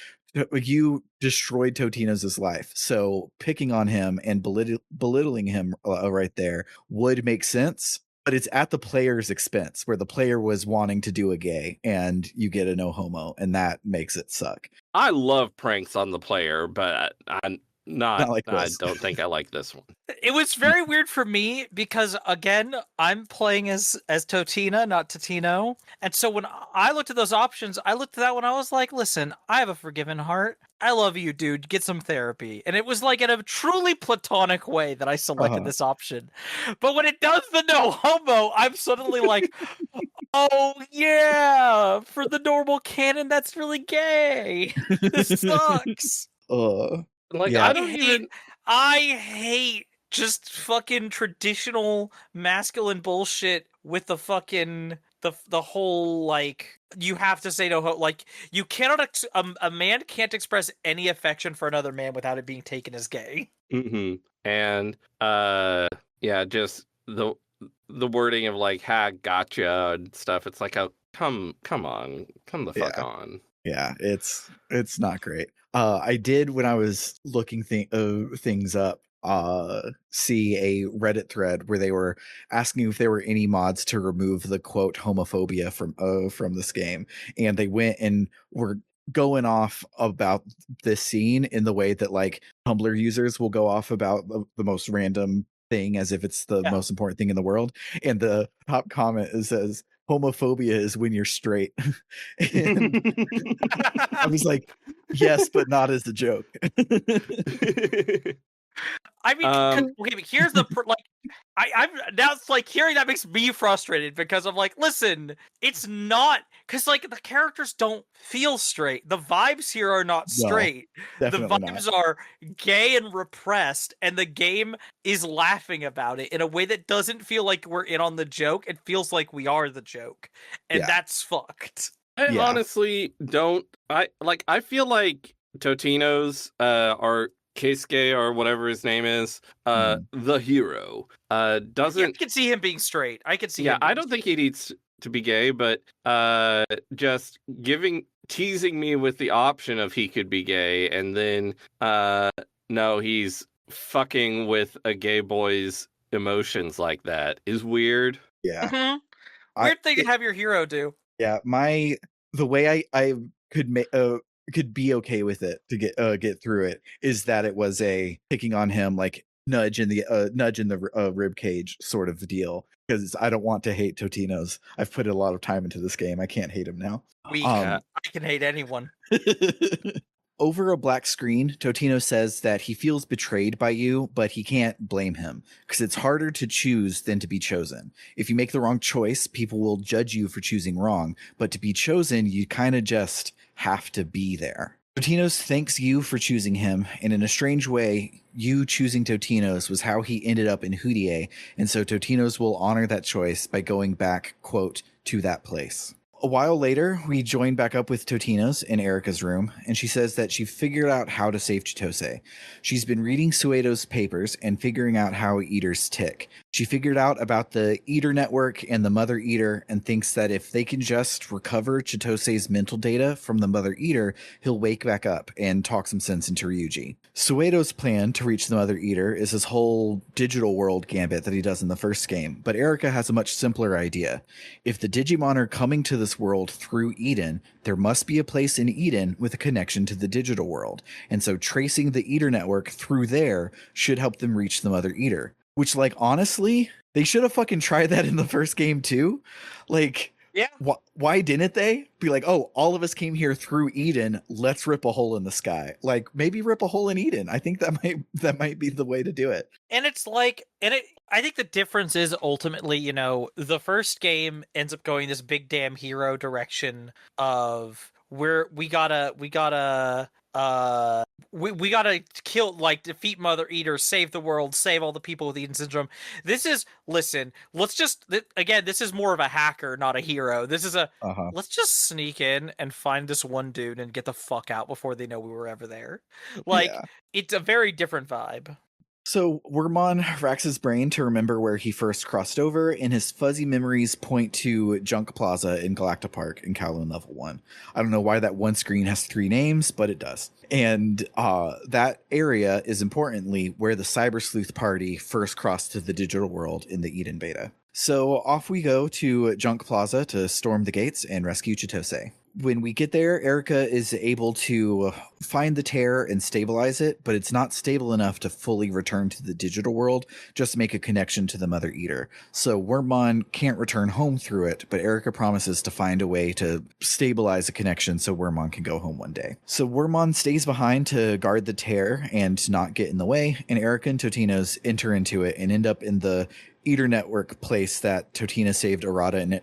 you destroyed Totino's life. So picking on him and belittling him right there would make sense. But it's at the player's expense, where the player was wanting to do a gay, and you get a no homo, and that makes it suck. I love pranks on the player, but I'm Not like I this. don't think I like this one. It was very weird for me because again, I'm playing as Totina, not Totino. And so when I looked at those options, I looked at that one, I was like, listen, I have a forgiving heart. I love you, dude. Get some therapy. And it was like in a truly platonic way that I selected this option. But when it does the no homo, I'm suddenly like, oh yeah, for the normal canon, that's really gay. This sucks. Like Yeah. I hate just fucking traditional masculine bullshit with the fucking the whole like you have to say no like you cannot a man can't express any affection for another man without it being taken as gay. Mm-hmm. And yeah, just the wording of like "ha, gotcha" and stuff. It's like, oh, come on, come the fuck on. Yeah, it's not great. I did, when I was looking things up, see a Reddit thread where they were asking if there were any mods to remove the quote homophobia from this game, and they went and were going off about this scene in the way that like Tumblr users will go off about the most random thing as if it's the most important thing in the world. And the top comment says, "Homophobia is when you're straight." And I was like, yes, but not as a joke. I mean, okay, but here's the like, I'm now it's like hearing that makes me frustrated because I'm like, listen, it's not because like the characters don't feel straight. The vibes here are not straight. The vibes are gay and repressed, and the game is laughing about it in a way that doesn't feel like we're in on the joke. It feels like we are the joke, and that's fucked. I honestly don't. I feel like Totino's are Keisuke or whatever his name is, the hero. Doesn't I can see him being straight. I can see. Yeah, I don't think he needs to be gay, but just teasing me with the option of he could be gay, and then no, he's fucking with a gay boy's emotions like that is weird. Yeah, weird thing to have your hero do. Yeah, the way I could be okay with it to get through it is that it was a picking on him, like nudge in the rib cage sort of deal, because I don't want to hate Totino's. I've put a lot of time into this game. I can't hate him now. I can hate anyone. Over a black screen, Totino says that he feels betrayed by you, but he can't blame him because it's harder to choose than to be chosen. If you make the wrong choice, people will judge you for choosing wrong, but to be chosen, you kind of just have to be there. Totino's thanks you for choosing him, and in a strange way, you choosing Totino's was how he ended up in Hootie, and so Totino's will honor that choice by going back, quote, to that place. A while later, we join back up with Totino's in Erica's room, and she says that she figured out how to save Chitose. She's been reading Suedo's papers and figuring out how eaters tick. She figured out about the Eater Network and the Mother Eater and thinks that if they can just recover Chitose's mental data from the Mother Eater, he'll wake back up and talk some sense into Ryuji. Suedo's plan to reach the Mother Eater is his whole digital world gambit that he does in the first game, but Erica has a much simpler idea. If the Digimon are coming to this world through Eden, there must be a place in Eden with a connection to the digital world, and so tracing the Eater network through there should help them reach the Mother Eater. Which, like, honestly, they should have fucking tried that in the first game too. Like, Yeah. why didn't they be like, oh, all of us came here through Eden, let's rip a hole in the sky? Like, maybe rip a hole in Eden. I think that might be the way to do it. And it's like, I think the difference is ultimately, you know, the first game ends up going this big damn hero direction of where we gotta kill, like, defeat Mother Eater, save the world, save all the people with Eden syndrome. This is, listen, let's just, again, this is more of a hacker, not a hero. This is let's just sneak in and find this one dude and get the fuck out before they know we were ever there. Like, Yeah. It's a very different vibe. So Wormmon racks his brain to remember where he first crossed over, and his fuzzy memories point to Junk Plaza in Galacta Park in Kowloon Level 1. I don't know why that one screen has 3 names, but it does. And that area is importantly where the Cyber Sleuth party first crossed to the digital world in the Eden beta. So off we go to Junk Plaza to storm the gates and rescue Chitose. When we get there, Erica is able to find the tear and stabilize it, but it's not stable enough to fully return to the digital world, just make a connection to the Mother Eater. So Wormmon can't return home through it, but Erica promises to find a way to stabilize a connection so Wormmon can go home one day. So Wormmon stays behind to guard the tear and not get in the way, and Erica and Totino's enter into it and end up in the Eater Network place that Totina saved Arata and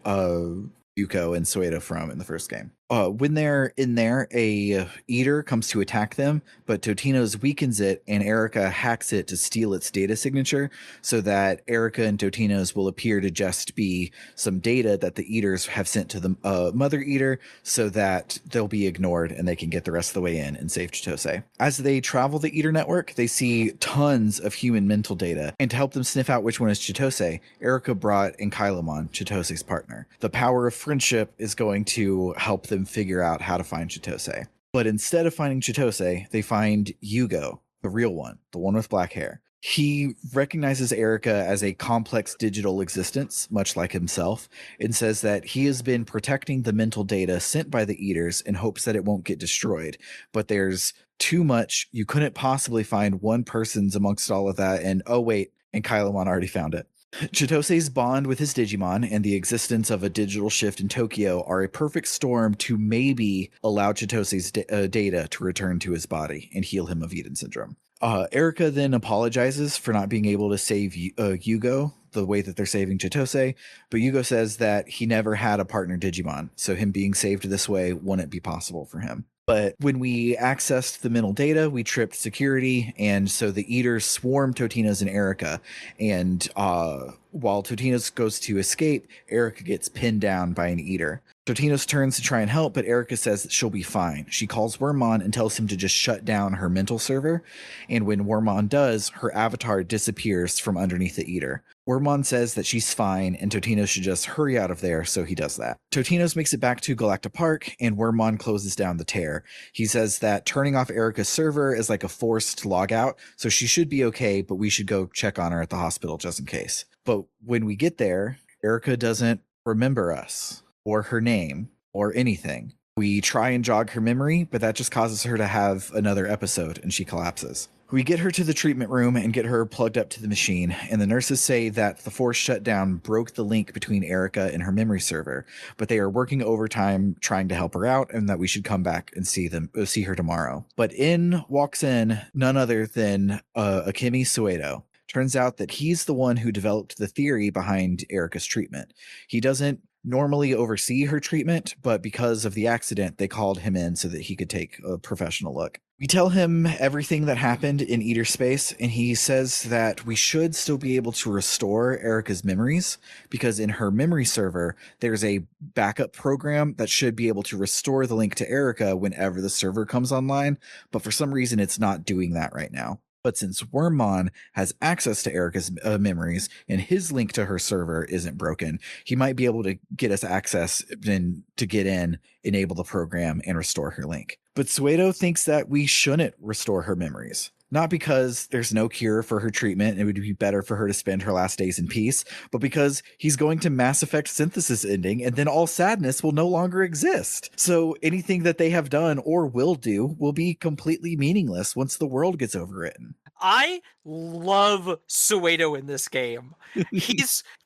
Yuko and Suedo from in the first game. When they're in there, a Eater comes to attack them, but Totino's weakens it, and Erica hacks it to steal its data signature so that Erica and Totino's will appear to just be some data that the Eaters have sent to the Mother Eater so that they'll be ignored and they can get the rest of the way in and save Chitose. As they travel the Eater network, they see tons of human mental data, and to help them sniff out which one is Chitose, Erica brought Arcadiamon, Chitose's partner. The power of friendship is going to help them figure out how to find Chitose. But instead of finding Chitose, they find Yugo, the real one, the one with black hair. He recognizes Erica as a complex digital existence, much like himself, and says that he has been protecting the mental data sent by the Eaters in hopes that it won't get destroyed. But there's too much. You couldn't possibly find one person's amongst all of that. And oh, wait, and Kailamon already found it. Chitose's bond with his Digimon and the existence of a digital shift in Tokyo are a perfect storm to maybe allow Chitose's data to return to his body and heal him of Eden syndrome. Erica then apologizes for not being able to save Yugo the way that they're saving Chitose, but Yugo says that he never had a partner Digimon, so him being saved this way wouldn't be possible for him. But when we accessed the mental data, we tripped security, and so the Eaters swarm Totino's and Erica. And while Totino's goes to escape, Erica gets pinned down by an Eater. Totino's turns to try and help, but Erica says that she'll be fine. She calls Wormmon and tells him to just shut down her mental server, and when Wormmon does, her avatar disappears from underneath the Eater. Wormmon says that she's fine and Totino should just hurry out of there, so he does that. Totino's makes it back to Galacta Park, and Wormmon closes down the tear. He says that turning off Erica's server is like a forced logout, so she should be okay, but we should go check on her at the hospital just in case. But when we get there, Erica doesn't remember us, or her name, or anything. We try and jog her memory, but that just causes her to have another episode, and she collapses. We get her to the treatment room and get her plugged up to the machine, and the nurses say that the force shutdown broke the link between Erica and her memory server, but they are working overtime trying to help her out, and that we should come back and see her tomorrow. But in walks none other than Akemi Suedo. Turns out that he's the one who developed the theory behind Erica's treatment. He doesn't normally oversee her treatment, but because of the accident, they called him in so that he could take a professional look. We tell him everything that happened in Eater Space, and he says that we should still be able to restore Erica's memories because in her memory server, there's a backup program that should be able to restore the link to Erica whenever the server comes online. But for some reason, it's not doing that right now. But since Wormmon has access to Erica's memories and his link to her server isn't broken, he might be able to get us access and to get in, enable the program, and restore her link. But Suedo thinks that we shouldn't restore her memories. Not because there's no cure for her treatment and it would be better for her to spend her last days in peace, but because he's going to Mass Effect Synthesis ending and then all sadness will no longer exist. So anything that they have done or will do will be completely meaningless once the world gets overwritten. I love Suedo in this game.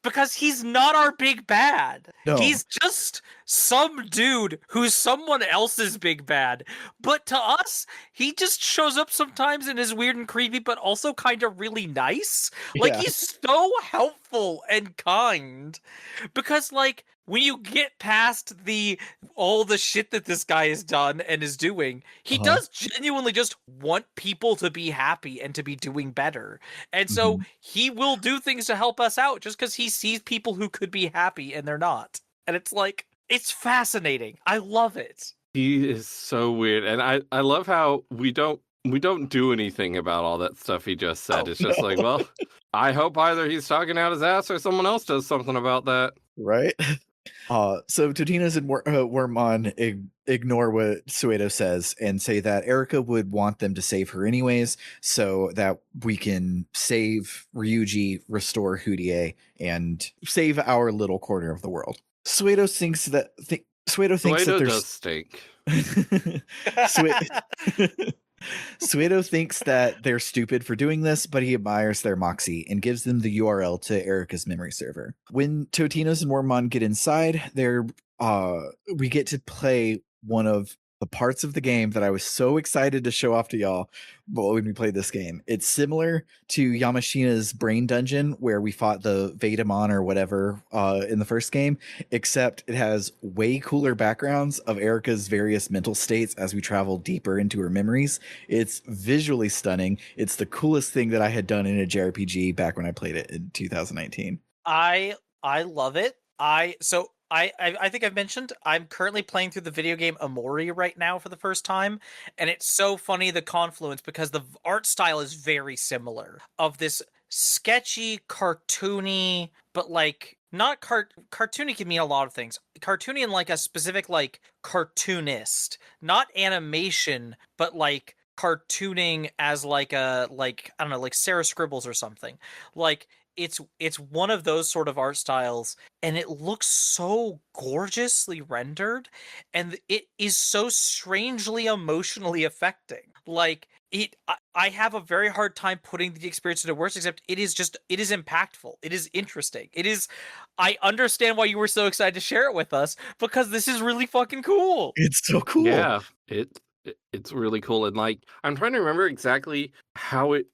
Because he's not our big bad. No. He's just some dude who's someone else's big bad. But to us, he just shows up sometimes and is weird and creepy, but also kind of really nice. Like, Yeah. he's so helpful and kind. Because, like, when you get past all the shit that this guy has done and is doing, he does genuinely just want people to be happy and to be doing better. And so he will do things to help us out just because he sees people who could be happy and they're not. And it's like, it's fascinating. I love it. He is so weird. And I love how we don't do anything about all that stuff he just said. It's just like, well, I hope either he's talking out his ass or someone else does something about that. Right? So Totino's and Wormmon ignore what Suedo says and say that Erica would want them to save her anyways, so that we can save Ryuji, restore Hudie, and save our little corner of the world. Suedo thinks that Suedo there's does stink. Suedo thinks that they're stupid for doing this, but he admires their moxie and gives them the URL to Erica's memory server. When Totinos and Wormmon get inside, we get to play one of the parts of the game that I was so excited to show off to y'all when we played this game. It's similar to Yamashina's Brain Dungeon, where we fought the Vedamon or whatever in the first game, except it has way cooler backgrounds of Erica's various mental states as we travel deeper into her memories. It's visually stunning. It's the coolest thing that I had done in a JRPG back when I played it in 2019. I love it. I think I've mentioned I'm currently playing through the video game Amori right now for the first time, and it's so funny, the confluence, because the art style is very similar, of this sketchy, cartoony, but like not cartoony can mean a lot of things. Cartoony in like a specific like cartoonist, not animation, but like cartooning as like a like I don't know, like Sarah Scribbles or something. Like it's one of those sort of art styles, and it looks so gorgeously rendered, and it is so strangely emotionally affecting. Like I have a very hard time putting the experience into words, except it is impactful. It is interesting. I understand why you were so excited to share it with us, because this is really fucking cool. It's so cool. Yeah, it's really cool. And like, I'm trying to remember exactly how it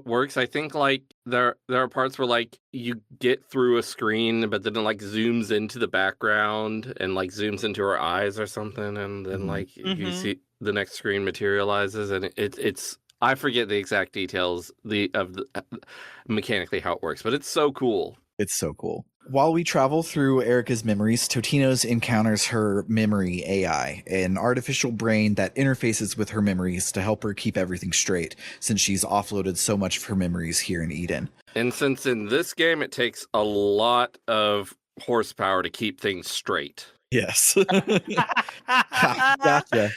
works. I think like there are parts where like you get through a screen, but then it like zooms into the background and like zooms into her eyes or something, and then like you see the next screen materializes, and it's I forget the exact details of mechanically how it works, but it's so cool. It's so cool. While we travel through Erica's memories, Totino's encounters her memory AI, an artificial brain that interfaces with her memories to help her keep everything straight, since she's offloaded so much of her memories here in Eden. And since in this game it takes a lot of horsepower to keep things straight. Yes. Gotcha.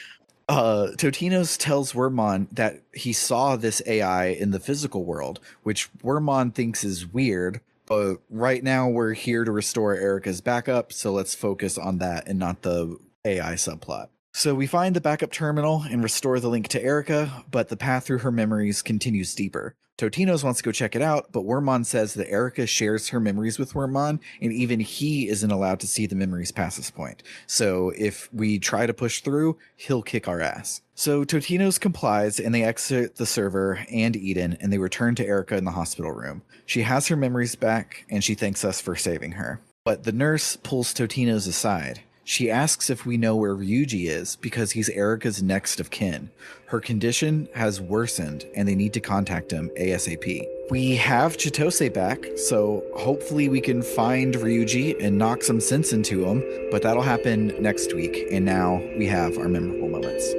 Totino's tells Wormmon that he saw this AI in the physical world, which Wormmon thinks is weird. But right now we're here to restore Erica's backup, so let's focus on that and not the AI subplot. So we find the backup terminal and restore the link to Erica, but the path through her memories continues deeper. Totino's wants to go check it out, but Wormmon says that Erica shares her memories with Wormmon, and even he isn't allowed to see the memories past this point. So if we try to push through, he'll kick our ass. So Totino's complies, and they exit the server and Eden, and they return to Erica in the hospital room. She has her memories back, and she thanks us for saving her. But the nurse pulls Totino's aside. She asks if we know where Ryuji is because he's Erika's next of kin. Her condition has worsened and they need to contact him ASAP. We have Chitose back, so hopefully we can find Ryuji and knock some sense into him, but that'll happen next week. And now we have our memorable moments.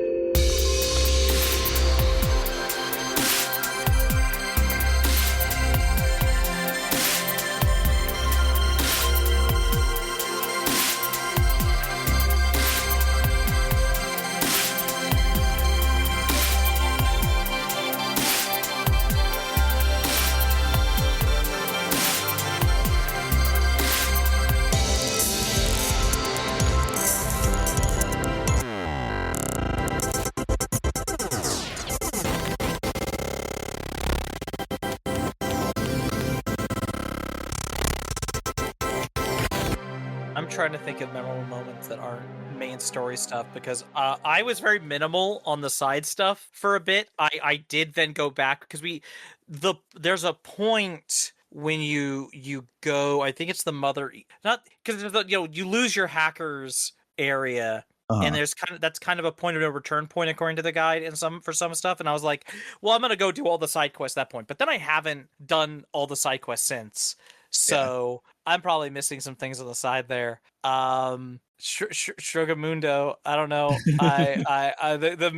I'm trying to think of memorable moments that aren't main story stuff because I was very minimal on the side stuff for a bit. I did then go back because there's a point when you go. I think it's the mother, not because you lose your hackers area. And there's that's kind of a point of no return point according to the guide and for some stuff. And I was like, well, I'm gonna go do all the side quests at that point. But then I haven't done all the side quests since. So I'm probably missing some things on the side there. Shugamundo, I don't know. The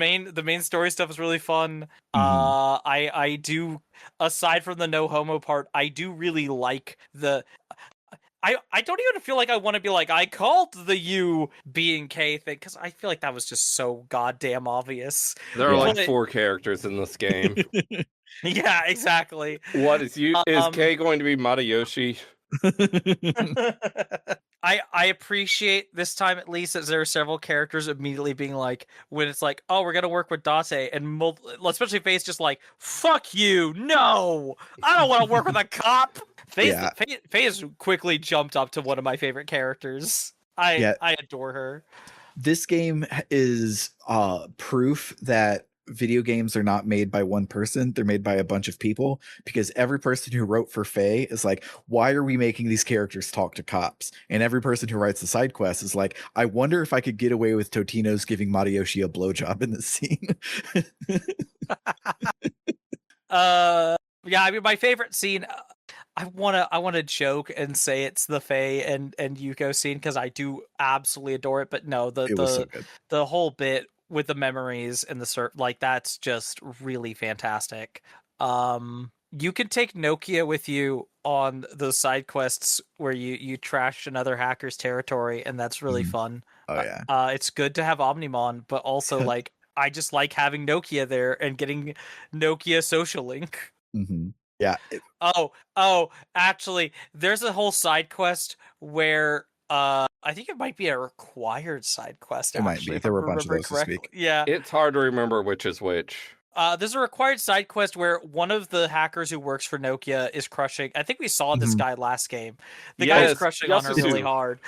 main story stuff is really fun. I do, aside from the no homo part, I do really like the. I don't even feel like I want to be like, I called the U being K thing, because I feel like that was just so goddamn obvious. There are like 4 characters in this game. Yeah, exactly. What is K going to be Matayoshi? I appreciate this time at least that there are several characters immediately being like, when it's like, oh, we're gonna work with Date, and especially Faye's just like, fuck you, no, I don't want to work with a cop. Faye has quickly jumped up to one of my favorite characters. I adore her. This game is proof that video games are not made by one person, they're made by a bunch of people, because every person who wrote for Faye is like, why are we making these characters talk to cops? And every person who writes the side quest is like, I wonder if I could get away with Totino's giving Matayoshi a blowjob in this scene. Yeah, I mean, my favorite scene, I wanna joke and say it's the Faye and Yuko scene because I do absolutely adore it, but no, the whole bit with the memories and the that's just really fantastic. You can take Nokia with you on those side quests where you trash another hacker's territory, and that's really fun. Oh yeah. It's good to have Omnimon, but also like I just like having Nokia there and getting Nokia social link. Yeah. Oh, actually, there's a whole side quest where I think it might be a required side quest. It might be. There were a bunch of those this week. Yeah. It's hard to remember which is which. There's a required side quest where one of the hackers who works for Nokia is crushing. I think we saw this guy last game. The guy is crushing on her really hard.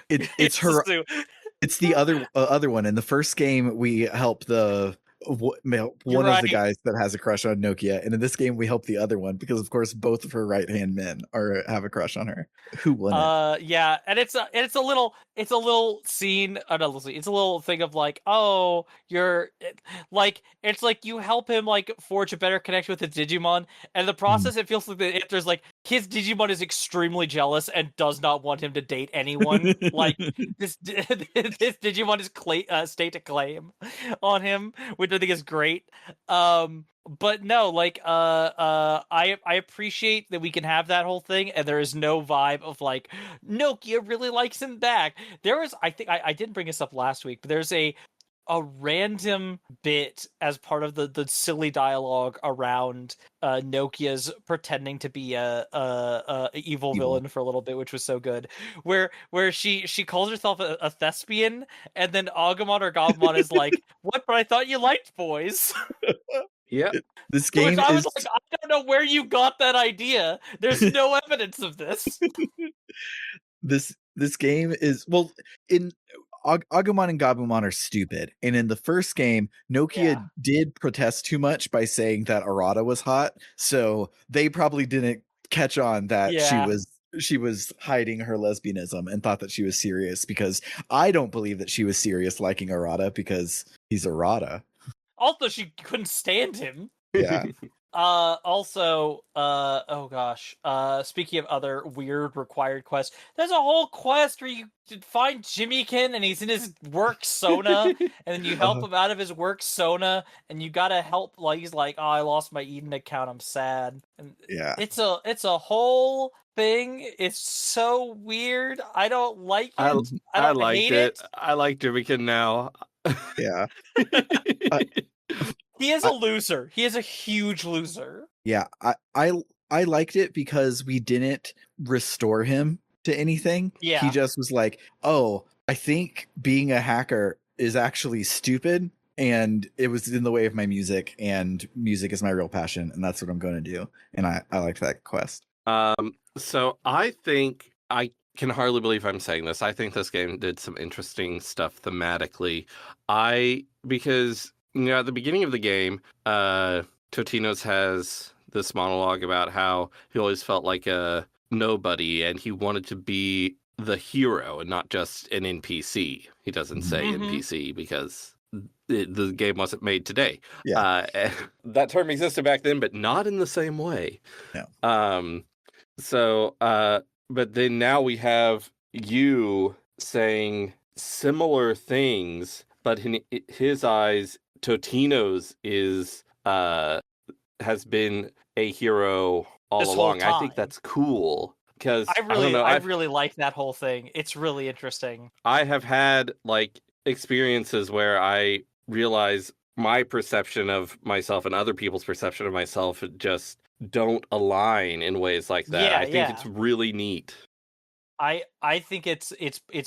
It's her. It's the other one. In the first game, we help one of the guys that has a crush on Nokia, and in this game, we help the other one because, of course, both of her right-hand men have a crush on her. Who wouldn't? Yeah, and it's a little scene. It's a little thing of like, oh, it's like you help him like forge a better connection with his Digimon, and the process it feels like if there's like his Digimon is extremely jealous and does not want him to date anyone. Like this Digimon is state to claim on him, which I think is great. But no, like I appreciate that we can have that whole thing, and there is no vibe of like Nokia really likes him back. There is, I think I didn't bring this up last week, but there's a random bit as part of the silly dialogue around Nokia's pretending to be a evil villain for a little bit, which was so good. Where she calls herself a thespian, and then Agumon or Gabumon is like, "What? But I thought you liked boys." Yeah. This game I was like, I don't know where you got that idea. There's no evidence of this. This game is, well, in Agumon and Gabumon are stupid, and in the first game, Nokia did protest too much by saying that Arata was hot, so they probably didn't catch on that she was she was hiding her lesbianism and thought that she was serious, because I don't believe that she was serious liking Arata because he's Arata. Also, she couldn't stand him. Yeah. Oh gosh. Speaking of other weird required quests, there's a whole quest where you find Jimmykin and he's in his work Sona, and then you help him out of his work Sona, and you gotta help. Like he's like, "Oh, I lost my Eden account. I'm sad." And Yeah. it's a whole thing. It's so weird. I don't like it. I don't liked hate it. it. I like Jimmikin now. Yeah. Uh, He is a loser. He is a huge loser. Yeah, I liked it because we didn't restore him to anything. Yeah. He just was like, "Oh, I think being a hacker is actually stupid, and it was in the way of my music, and music is my real passion, and that's what I'm going to do." And I liked that quest. So I think I can hardly believe I'm saying this. I think this game did some interesting stuff thematically. Because at the beginning of the game, Totino's has this monologue about how he always felt like a nobody and he wanted to be the hero and not just an NPC. He doesn't say NPC because the game wasn't made today. Yeah. That term existed back then, but not in the same way. No. But then now we have you saying similar things, but in his eyes, Totino's has been a hero all This whole along. I think time. that's cool because I really like that whole thing. It's really interesting. I have had like experiences where I realize my perception of myself and other people's perception of myself just don't align in ways like that. I think it's really neat. I think it's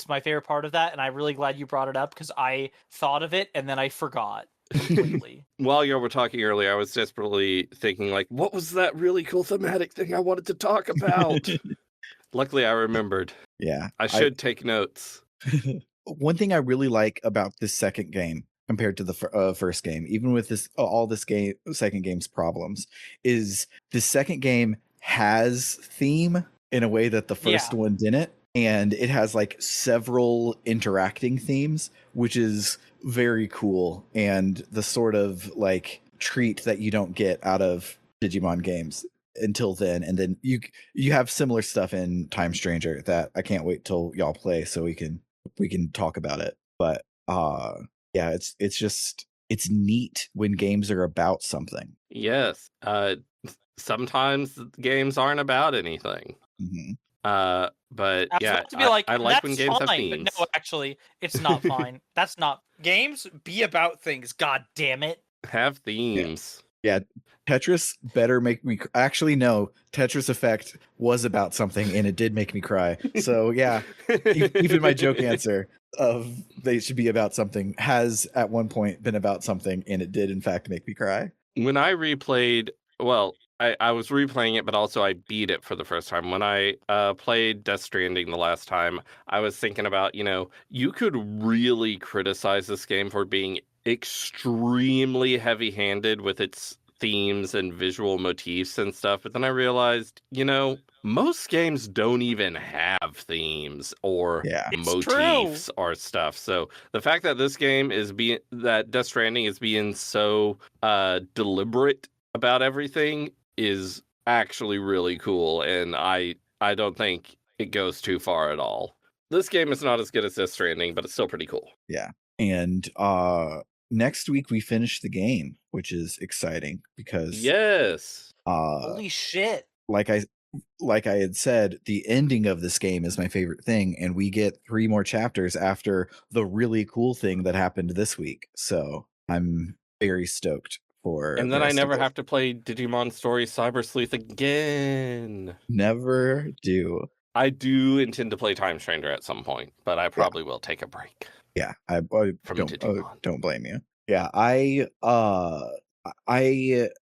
my favorite part of that, and I'm really glad you brought it up because I thought of it and then I forgot completely. While you were talking earlier, I was desperately thinking, like, what was that really cool thematic thing I wanted to talk about? Luckily, I remembered. Yeah. I should take notes. One thing I really like about this second game compared to the first game, even with second game's problems, is the second game has theme in a way that the first one didn't, and it has like several interacting themes, which is very cool and the sort of like treat that you don't get out of Digimon games until then. And then you have similar stuff in Time Stranger that I can't wait till y'all play so we can talk about it. But yeah, it's neat when games are about something. Yes. Sometimes games aren't about anything. But yeah, I like when games have themes. But no, actually, it's not fine. That's not games. Be about things. God damn it. Have themes. Yeah. Tetris better make me. Actually, no. Tetris Effect was about something, and it did make me cry. So yeah, even my joke answer of they should be about something has at one point been about something, and it did in fact make me cry. When I replayed, well, I was replaying it, but also I beat it for the first time. When I played Death Stranding the last time, I was thinking about, you could really criticize this game for being extremely heavy-handed with its themes and visual motifs and stuff. But then I realized, most games don't even have themes or motifs or stuff. So the fact that this game that Death Stranding is being so deliberate about everything is actually really cool, and I don't think it goes too far at all. This game is not as good as Death Stranding, but it's still pretty cool. Yeah. And next week we finish the game, which is exciting because holy shit. Like I had said, the ending of this game is my favorite thing, and we get 3 more chapters after the really cool thing that happened this week. So I'm very stoked for. And then I never have to play Digimon Story Cyber Sleuth again. Never do. I do intend to play Time Stranger at some point, but I probably will take a break. Yeah, I don't blame you. Yeah, I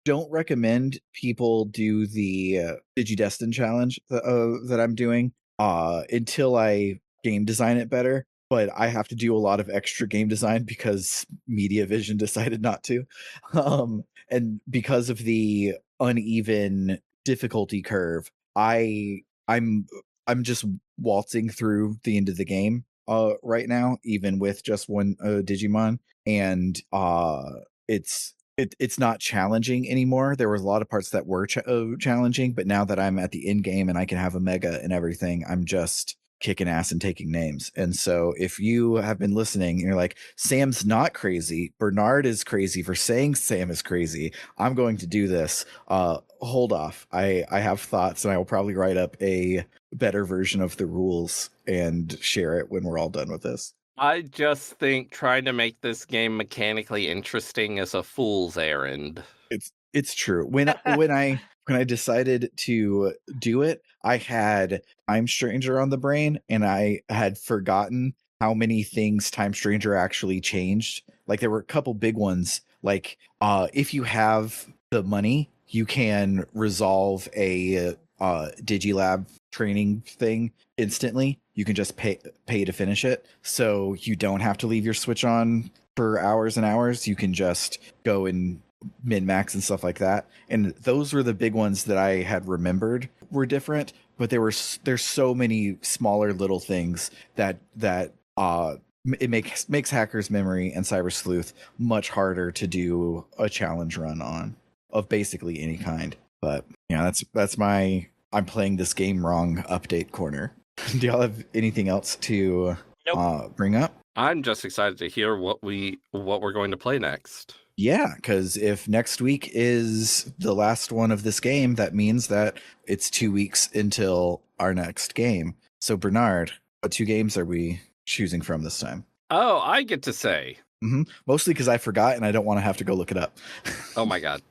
don't recommend people do the DigiDestin challenge that I'm doing until I game design it better. But I have to do a lot of extra game design because Media Vision decided not to. And because of the uneven difficulty curve, I I'm just waltzing through the end of the game right now, even with just one Digimon, and it's not challenging anymore. There was a lot of parts that were challenging, but now that I'm at the end game and I can have a mega and everything, I'm just kicking ass and taking names. And so if you have been listening and you're like, Sam's not crazy, Bernard is crazy for saying Sam is crazy, I'm going to do this. Hold off. I have thoughts, and I will probably write up a better version of the rules and share it when we're all done with this. I just think trying to make this game mechanically interesting is a fool's errand. It's true. When I decided to do it, I had Time Stranger on the brain, and I had forgotten how many things Time Stranger actually changed. Like there were a couple big ones. Like if you have the money, you can resolve a Digilab training thing instantly. You can just pay to finish it, so you don't have to leave your Switch on for hours and hours. You can just go and min max and stuff like that. And those were the big ones that I had remembered were different. But there's so many smaller little things that it makes Hacker's Memory and Cyber Sleuth much harder to do a challenge run on of basically any kind. But yeah, that's my I'm playing this game wrong update corner. Do y'all have anything else to bring up? I'm just excited to hear what we're going to play next. Yeah, because if next week is the last one of this game, that means that it's 2 weeks until our next game. So Bernard, what 2 games are we choosing from this time? Oh, I get to say. Mostly because I forgot and I don't want to have to go look it up. Oh my god.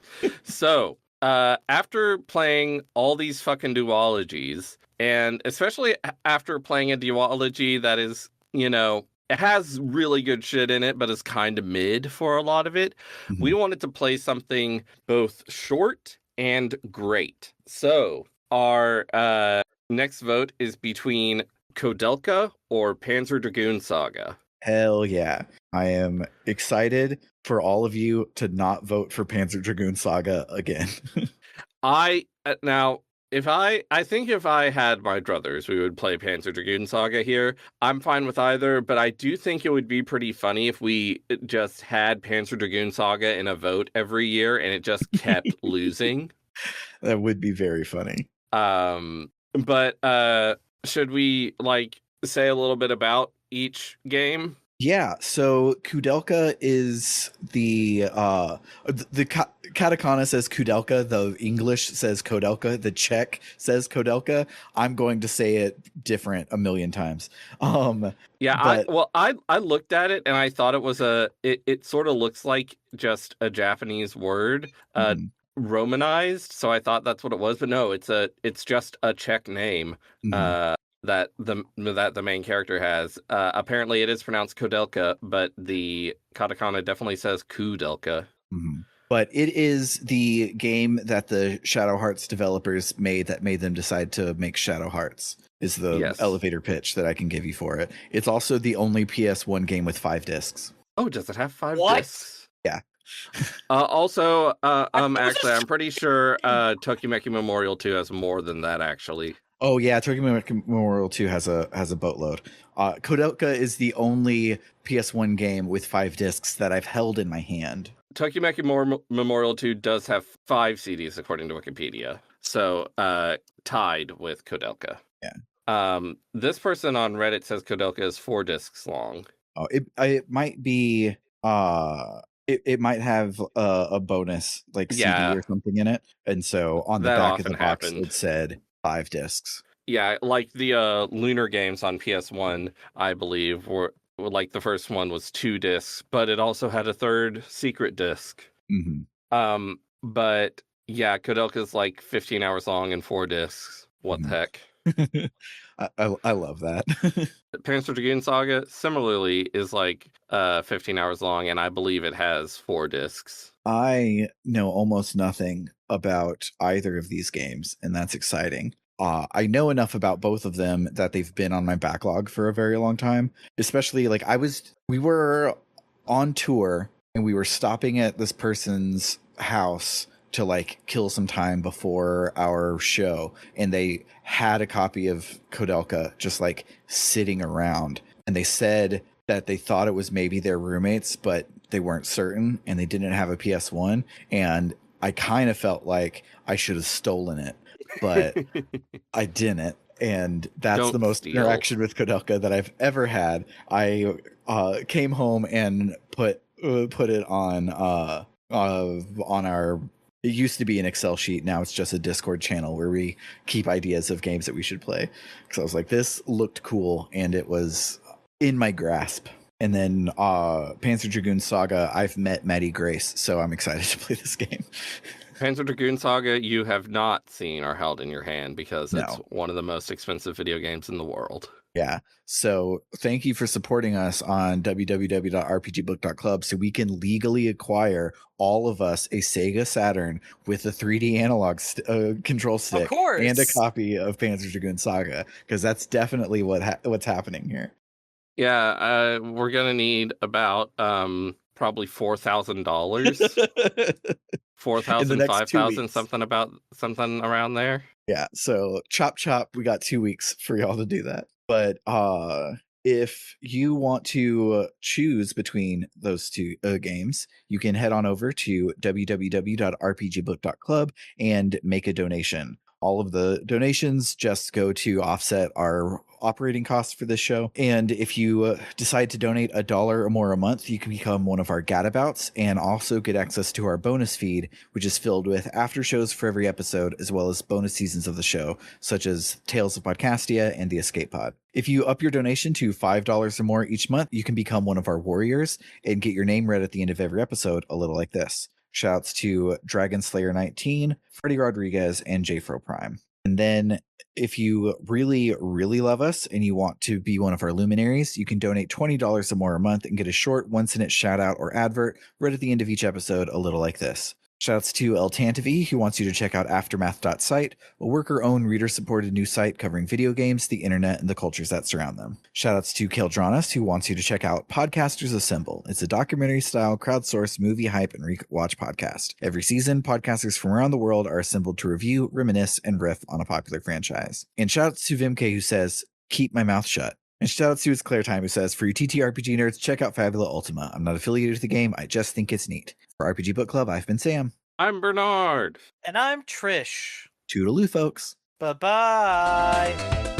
So, after playing all these fucking duologies, and especially after playing a duology that is, it has really good shit in it, but is kind of mid for a lot of it, we wanted to play something both short and great. So, our next vote is between Kodelka or Panzer Dragoon Saga. Hell yeah. I am excited for all of you to not vote for Panzer Dragoon Saga again. I think if I had my druthers, we would play Panzer Dragoon Saga here. I'm fine with either, but I do think it would be pretty funny if we just had Panzer Dragoon Saga in a vote every year and it just kept losing. That would be very funny. But should we say a little bit about each game? Yeah, so Kudelka is the katakana says Kudelka, the English says Kodelka, the Czech says Kodelka. I'm going to say it different a million times. Yeah, I looked at it and I thought it was it sort of looks like just a Japanese word, Romanized, so I thought that's what it was, but no, it's just a Czech name. That the main character has. Apparently, it is pronounced Kodelka, but the katakana definitely says Kudelka. But it is the game that the Shadow Hearts developers made that made them decide to make Shadow Hearts. Is the elevator pitch that I can give you for it. It's also the only PS1 game with 5 discs. Oh, does it have 5 discs? Yeah. Also, actually, I'm pretty sure Tokimeki Memorial 2 has more than that, actually. Oh yeah, Tokimeki Memorial 2 has a boatload. Kodelka is the only PS1 game with 5 discs that I've held in my hand. Tokimeki Memorial 2 does have 5 CDs according to Wikipedia, so tied with Kodelka. Yeah. This person on Reddit says Kodelka is 4 discs long. Oh, it might be it might have a bonus CD or something in it, and so on the back of the box it said 5 discs. Yeah, like the Lunar games on PS1, I believe, were like the first one was 2 discs, but it also had a 3rd secret disc. But yeah, Kodelka's like 15 hours long and 4 discs. What the heck? I love that. Panzer Dragoon Saga similarly is like 15 hours long, and I believe it has 4 discs. I know almost nothing about either of these games, and that's exciting. I know enough about both of them that they've been on my backlog for a very long time. Especially we were on tour and we were stopping at this person's house to like kill some time before our show, and they had a copy of Kodelka just like sitting around, and they said that they thought it was maybe their roommates, but they weren't certain, and they didn't have a PS1. And I kind of felt like I should have stolen it, but I didn't. And that's the Don't most steal. interaction with Kodelka that I've ever had. I came home and put it on our. It used to be an Excel sheet. Now it's just a Discord channel where we keep ideas of games that we should play. Because I was like, this looked cool, and it was in my grasp. And then Panzer Dragoon Saga, I've met Maddie Grace, so I'm excited to play this game. Panzer Dragoon Saga, you have not seen or held in your hand because it's No. one of the most expensive video games in the world. Yeah. So thank you for supporting us on www.rpgbook.club so we can legally acquire all of us a Sega Saturn with a 3D analog control stick and a copy of Panzer Dragoon Saga, because that's definitely what's happening here. Yeah, we're gonna need about probably $4,000. 4,000, 5,000, something around there. Yeah, so chop, we got 2 weeks for y'all to do that. But if you want to choose between those two games, you can head on over to www.rpgbook.club and make a donation. All of the donations just go to offset our operating costs for this show. And if you decide to donate $1 or more a month, you can become one of our gadabouts and also get access to our bonus feed, which is filled with after shows for every episode, as well as bonus seasons of the show, such as Tales of Podcastia and the Escape Pod. If you up your donation to $5 or more each month, you can become one of our warriors and get your name read at the end of every episode, a little like this. Shouts to Dragon Slayer 19, Freddie Rodriguez, and JFro Prime. And then if you really, really love us and you want to be one of our luminaries, you can donate $20 or more a month and get a short once-in-it shout-out or advert right at the end of each episode, a little like this. Shouts to El Tantavi, who wants you to check out aftermath.site, a worker-owned, reader-supported news site covering video games, the internet, and the cultures that surround them. Shoutouts to Keldronis, who wants you to check out Podcasters Assemble. It's a documentary-style, crowdsourced movie hype and rewatch podcast. Every season, podcasters from around the world are assembled to review, reminisce, and riff on a popular franchise. And shoutouts to Vimke, who says, "Keep my mouth shut." And shout out to It's Claire Time, who says, "For you TTRPG nerds, check out Fabula Ultima. I'm not affiliated with the game, I just think it's neat." For RPG Book Club, I've been Sam. I'm Bernard. And I'm Trish. Toodaloo, folks. Bye-bye.